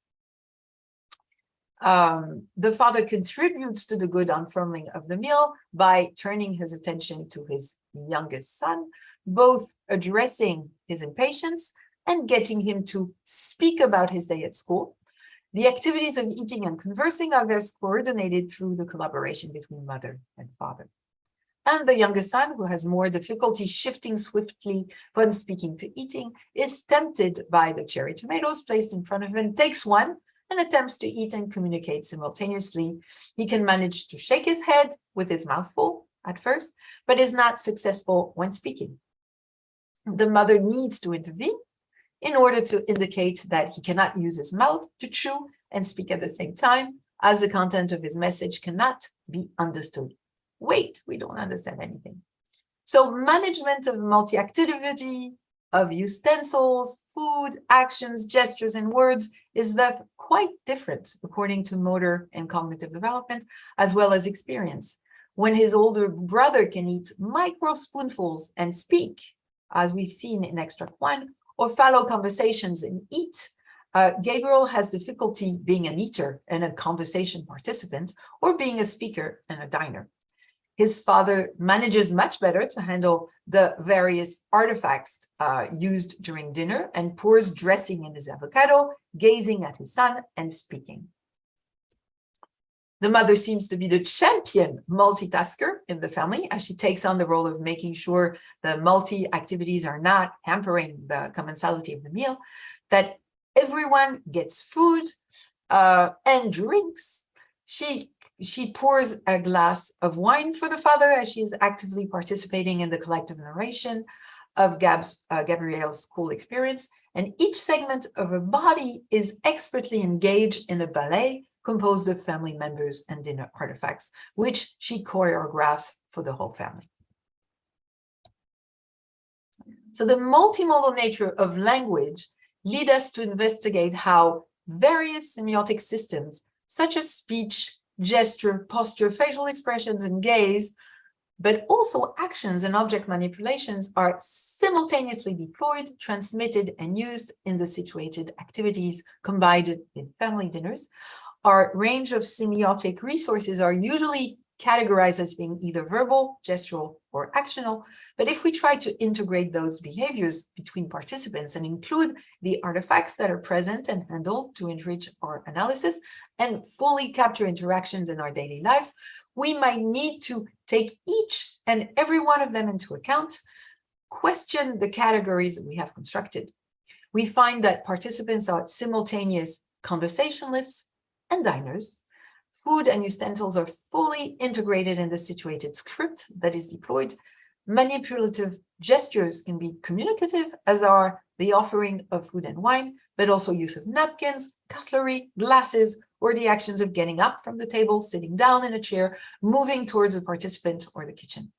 The father contributes to the good unfurling of the meal by turning his attention to his youngest son, both addressing his impatience and getting him to speak about his day at school. The activities of eating and conversing are thus coordinated through the collaboration between mother and father. And the youngest son, who has more difficulty shifting swiftly from speaking to eating, is tempted by the cherry tomatoes placed in front of him, takes one, and attempts to eat and communicate simultaneously. He can manage to shake his head with his mouth full at first, but is not successful when speaking. The mother needs to intervene in order to indicate that he cannot use his mouth to chew and speak at the same time, as the content of his message cannot be understood. Wait, we don't understand anything. So management of multi-activity, of utensils, food, actions, gestures, and words is thus quite different according to motor and cognitive development, as well as experience. When his older brother can eat micro spoonfuls and speak, as we've seen in Extract 1, or follow conversations and eat, Gabriel has difficulty being an eater and a conversation participant, or being a speaker and a diner. His father manages much better to handle the various artifacts used during dinner and pours dressing in his avocado, gazing at his son and speaking. The mother seems to be the champion multitasker in the family, as she takes on the role of making sure the multi-activities are not hampering the commensality of the meal, that everyone gets food and drinks. She pours a glass of wine for the father as she is actively participating in the collective narration of Gabriel's school experience, and each segment of her body is expertly engaged in a ballet composed of family members and dinner artifacts, which she choreographs for the whole family. So the multimodal nature of language lead us to investigate how various semiotic systems, such as speech, gesture, posture, facial expressions, and gaze, but also actions and object manipulations, are simultaneously deployed, transmitted, and used in the situated activities combined in family dinners. Our range of semiotic resources are usually categorized as being either verbal, gestural, or actional. But if we try to integrate those behaviors between participants and include the artifacts that are present and handled to enrich our analysis and fully capture interactions in our daily lives, we might need to take each and every one of them into account question the categories we have constructed, we find that participants are simultaneous conversationalists and diners. Food and utensils are fully integrated in the situated script that is deployed. Manipulative gestures can be communicative, as are the offering of food and wine, but also use of napkins, cutlery, glasses, or the actions of getting up from the table, sitting down in a chair, moving towards a participant or the kitchen.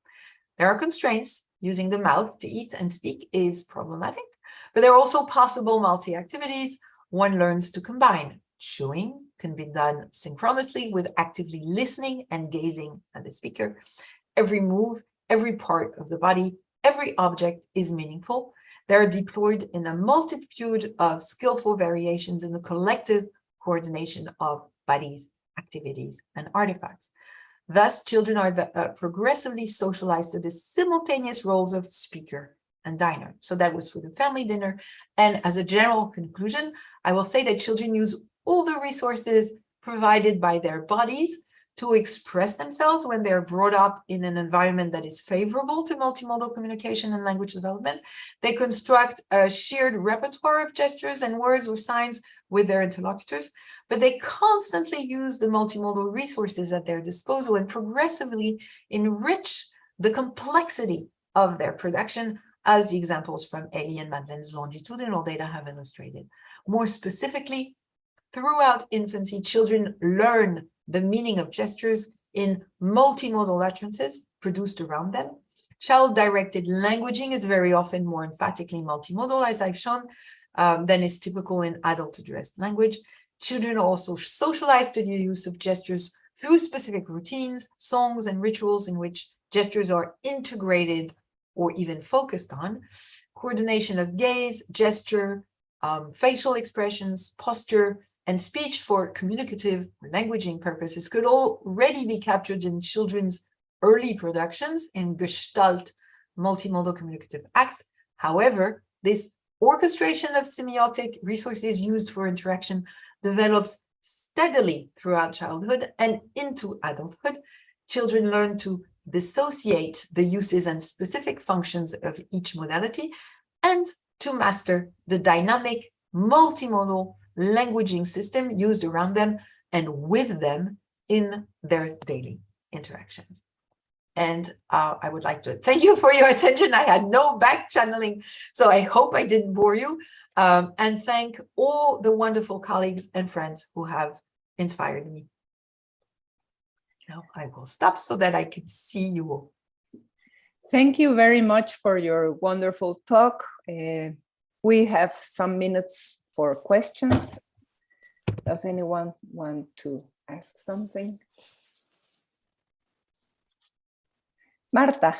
There are constraints. Using the mouth to eat and speak is problematic, but there are also possible multi-activities one learns to combine. Chewing can be done synchronously with actively listening and gazing at the speaker. Every move, every part of the body, every object is meaningful. They are deployed in a multitude of skillful variations in the collective coordination of bodies, activities, and artifacts. Thus, children are progressively socialized to the simultaneous roles of speaker and diner. So that was for the family dinner. And as a general conclusion, I will say that children use all the resources provided by their bodies to express themselves when they're brought up in an environment that is favorable to multimodal communication and language development. They construct a shared repertoire of gestures and words or signs with their interlocutors, but they constantly use the multimodal resources at their disposal and progressively enrich the complexity of their production, as the examples from Ellie and Madeleine's longitudinal data have illustrated. More specifically, throughout infancy, children learn the meaning of gestures in multimodal utterances produced around them. Child-directed languaging is very often more emphatically multimodal, as I've shown, than is typical in adult-addressed language. Children are also socialized to the use of gestures through specific routines, songs, and rituals in which gestures are integrated or even focused on. Coordination of gaze, gesture, facial expressions, posture, and speech for communicative or languaging purposes could already be captured in children's early productions in Gestalt multimodal communicative acts. However, this orchestration of semiotic resources used for interaction develops steadily throughout childhood and into adulthood. Children learn to dissociate the uses and specific functions of each modality and to master the dynamic multimodal languaging system used around them and with them in their daily interactions. And I would like to thank you for your attention. I had no back channeling, so I hope I didn't bore you. And thank all the wonderful colleagues and friends who have inspired me. Now I will stop so that I can see you all. Thank you very much for your wonderful talk. We have some minutes for questions. Does anyone want to ask something? Marta,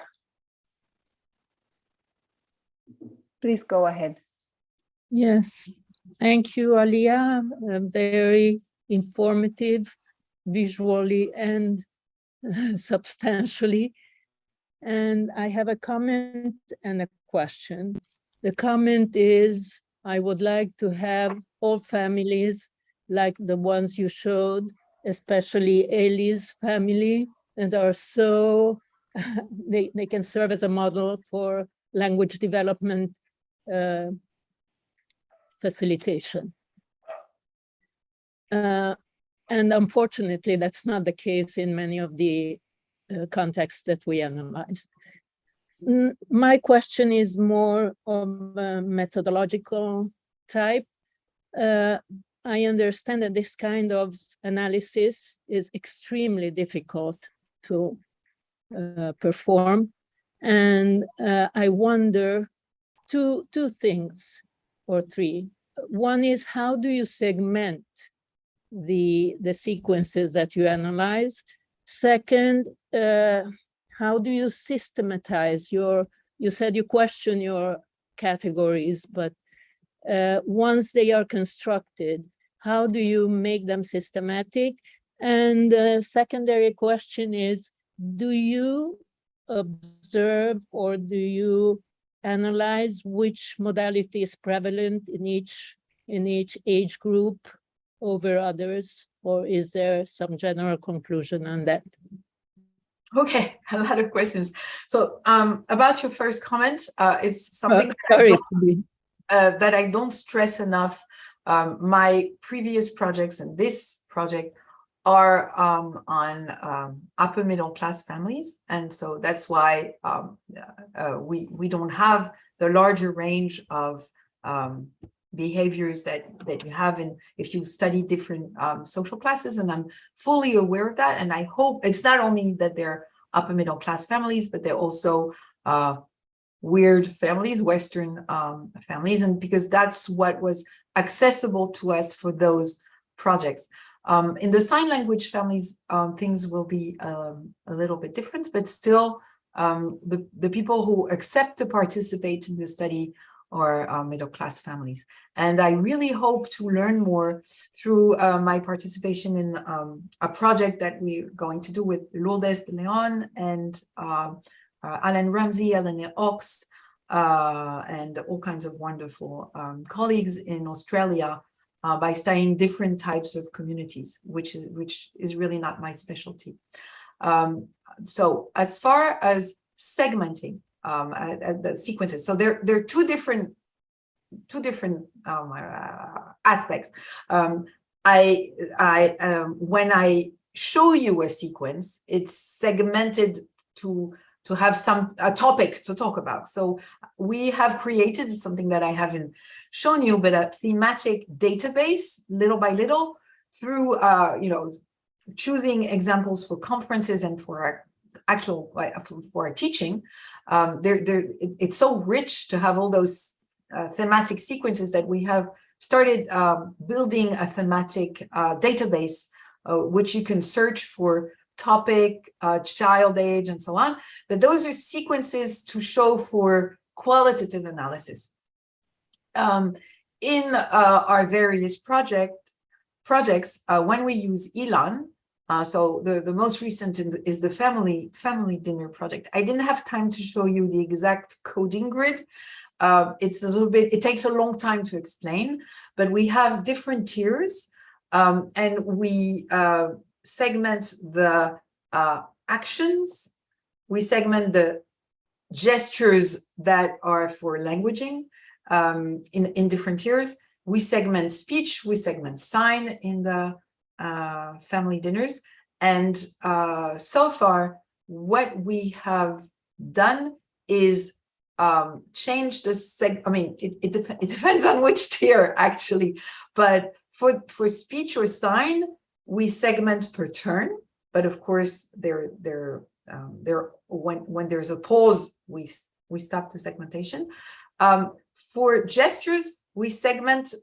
please go ahead. Yes, thank you, Alia. Very informative, visually and substantially. And I have a comment and a question. The comment is, I would like to have all families like the ones you showed, especially Ellie's family, that are so, they can serve as a model for language development facilitation. And unfortunately, that's not the case in many of the contexts that we analyze. My question is more of a methodological type. I understand that this kind of analysis is extremely difficult to perform. And I wonder two things or three. One is, how do you segment the sequences that you analyze? Second, how do you systematize you said you question your categories, but once they are constructed, how do you make them systematic? And the secondary question is, do you observe or do you analyze which modality is prevalent in each age group over others, or is there some general conclusion on that? Okay, a lot of questions. So about your first comment, it's something Sorry. that I don't stress enough. My previous projects and this project are on upper middle class families, and so that's why we don't have the larger range of behaviors that you have in if you study different social classes, and I'm fully aware of that. And I hope it's not only that they're upper middle class families, but they're also weird families, Western families, and because that's what was accessible to us for those projects. In the sign language families, things will be a little bit different, but still the people who accept to participate in the study are middle-class families. And I really hope to learn more through my participation in a project that we're going to do with Lourdes de Leon and Alan Ramsey, Ellen Ochs, and all kinds of wonderful colleagues in Australia by studying different types of communities, which is really not my specialty. So as far as segmenting the sequences, so there are two different aspects. When I show you a sequence, it's segmented to have a topic to talk about. So we have created something that I haven't shown you, but a thematic database, little by little, through choosing examples for conferences and for our actual for our teaching. It's so rich to have all those thematic sequences that we have started building a thematic database, which you can search for topic, child age, and so on. But those are sequences to show for qualitative analysis. In our various projects, when we use Elan, so the most recent is the family dinner project. I didn't have time to show you the exact coding grid. It takes a long time to explain, but we have different tiers, and we segment the actions, we segment the gestures that are for languaging in different tiers. We segment speech, we segment sign in the family dinners. And so far, what we have done is change the it depends on which tier actually, but for speech or sign, we segment per turn. But of course, when there's a pause, we stop the segmentation. For gestures, we segment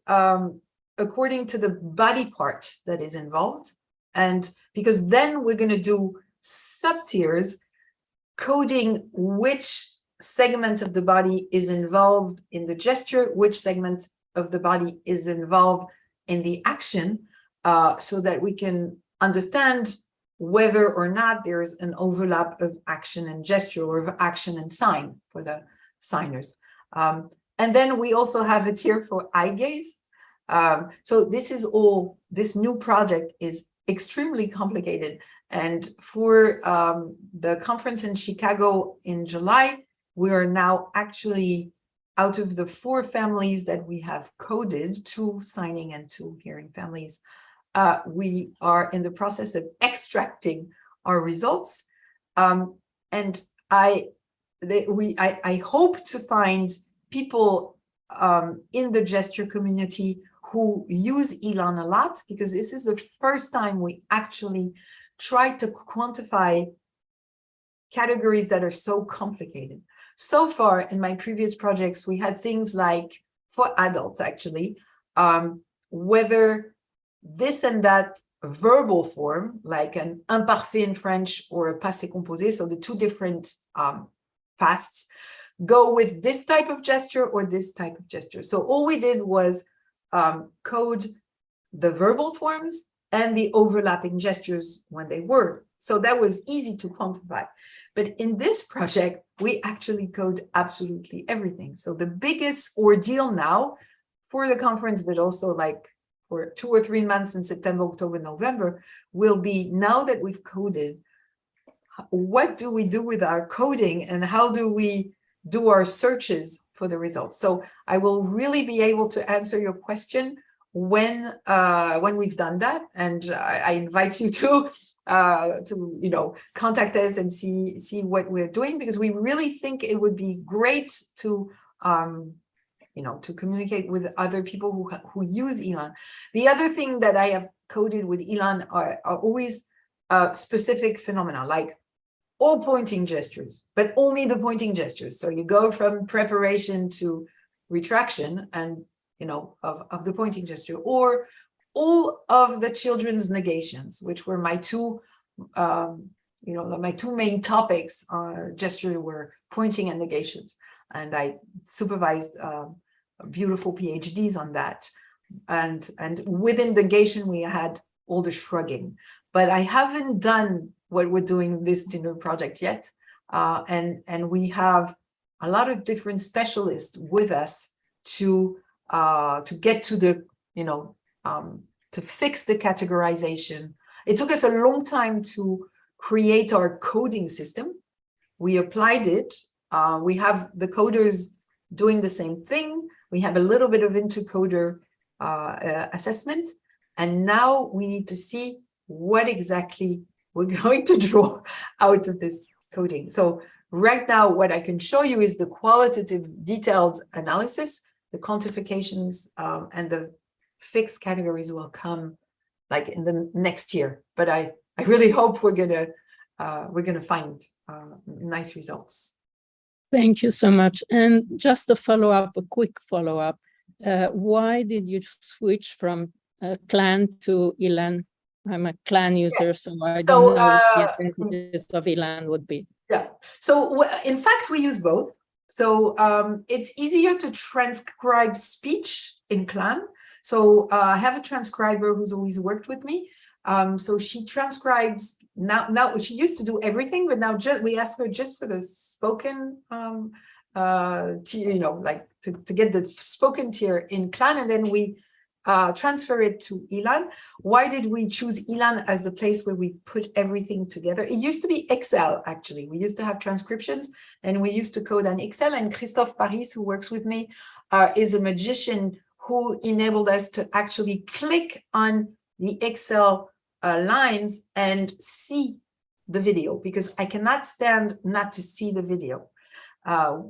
according to the body part that is involved, and because then we're going to do sub-tiers coding which segment of the body is involved in the gesture, which segment of the body is involved in the action, so that we can understand whether or not there's an overlap of action and gesture or of action and sign for the signers. And then we also have a tier for eye gaze. So this new project is extremely complicated. And for the conference in Chicago in July, we are now actually, out of the 4 families that we have coded, 2 signing and 2 hearing families, we are in the process of extracting our results. And I hope to find people in the gesture community who use Elan a lot, because this is the first time we actually try to quantify categories that are so complicated. So far in my previous projects, we had things like, for adults actually, whether this and that verbal form, like an imparfait in French or a passé composé, so the 2 different pasts, go with this type of gesture or this type of gesture. So all we did was code the verbal forms and the overlapping gestures when they were. So that was easy to quantify. But in this project, we actually code absolutely everything. So the biggest ordeal now for the conference, but also like for 2 or 3 months in September, October, November, will be, now that we've coded what do we do with our coding and how do we do our searches for the results? So I will really be able to answer your question when we've done that, and I invite you to contact us and see what we're doing, because we really think it would be great to to communicate with other people who use Elan. The other thing that I have coded with Elan are always specific phenomena, like all pointing gestures, but only the pointing gestures. So you go from preparation to retraction and of the pointing gesture, or all of the children's negations, which were my two my two main topics. Gesture were pointing and negations, and I supervised beautiful PhDs on that. And within negation we had all the shrugging, but I haven't done what we're doing this dinner project yet, and we have a lot of different specialists with us to get to the to fix the categorization. It took us a long time to create our coding system. We applied it. We have the coders doing the same thing. We have a little bit of intercoder assessment, and now we need to see what exactly we're going to draw out of this coding. So right now, what I can show you is the qualitative detailed analysis. The quantifications and the fixed categories will come like in the next year. But I really hope we're gonna find nice results. Thank you so much. And just a quick follow-up. Why did you switch from Clan to Elan? I'm a Clan user, so I don't know what the advantages of Elan would be. Yeah. So in fact, we use both. So it's easier to transcribe speech in Clan. So I have a transcriber who's always worked with me. So she transcribes now. She used to do everything, but now we ask her just for the spoken, like to get the spoken tier in Clan, and then we transfer it to Elan. Why did we choose Elan as the place where we put everything together? It used to be Excel, actually. We used to have transcriptions and we used to code on Excel. And Christophe Paris, who works with me, is a magician who enabled us to actually click on the Excel lines and see the video, because I cannot stand not to see the video.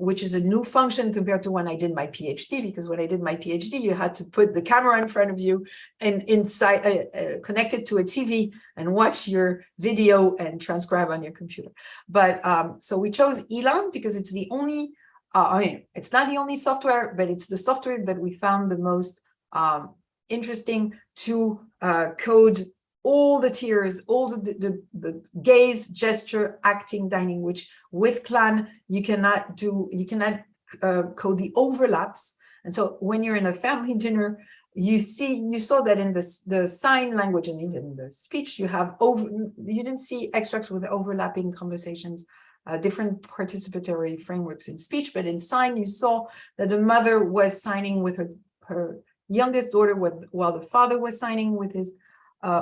Which is a new function compared to when I did my PhD, because when I did my PhD, you had to put the camera in front of you and connect it to a TV and watch your video and transcribe on your computer. But so we chose Elan because it's the only, it's not the only software, but it's the software that we found the most interesting to code all the tiers, all the gaze, gesture, acting, dining, which with Clan you cannot code the overlaps. And so when you're in a family dinner, you saw that in the sign language and even the speech, you didn't see extracts with overlapping conversations, different participatory frameworks in speech, but in sign you saw that the mother was signing with her youngest daughter while the father was signing with his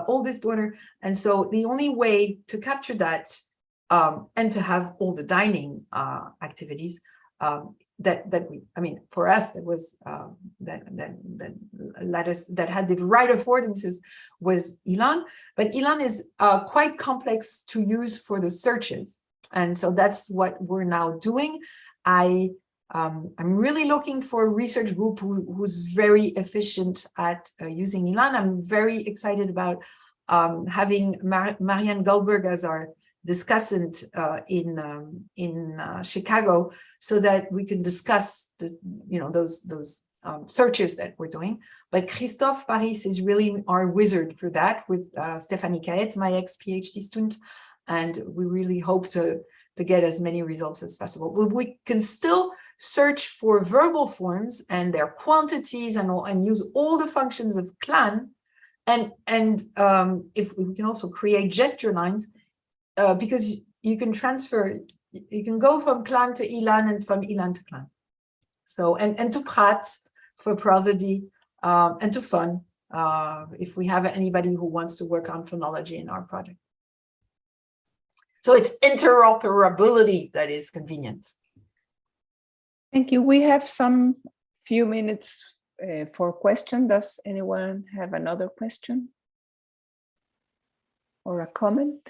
oldest daughter. And so the only way to capture that and to have all the dining activities for us, that was that had the right affordances was Elan. But Elan is quite complex to use for the searches, and so that's what we're now doing. I'm really looking for a research group who's very efficient at using Elan. I'm very excited about having Marianne Goldberg as our discussant in Chicago, so that we can discuss those searches that we're doing. But Christophe Paris is really our wizard for that, with Stéphanie Caët, my ex-PhD student, and we really hope to get as many results as possible. But we can still search for verbal forms and their quantities and use all the functions of Clan, and if we can also create gesture lines, because you can go from Clan to Elan and from Elan to Clan. So and to Prat for prosody, and to Fun, if we have anybody who wants to work on phonology in our project. So it's interoperability that is convenient. Thank you. We have some few minutes for question. Does anyone have another question or a comment?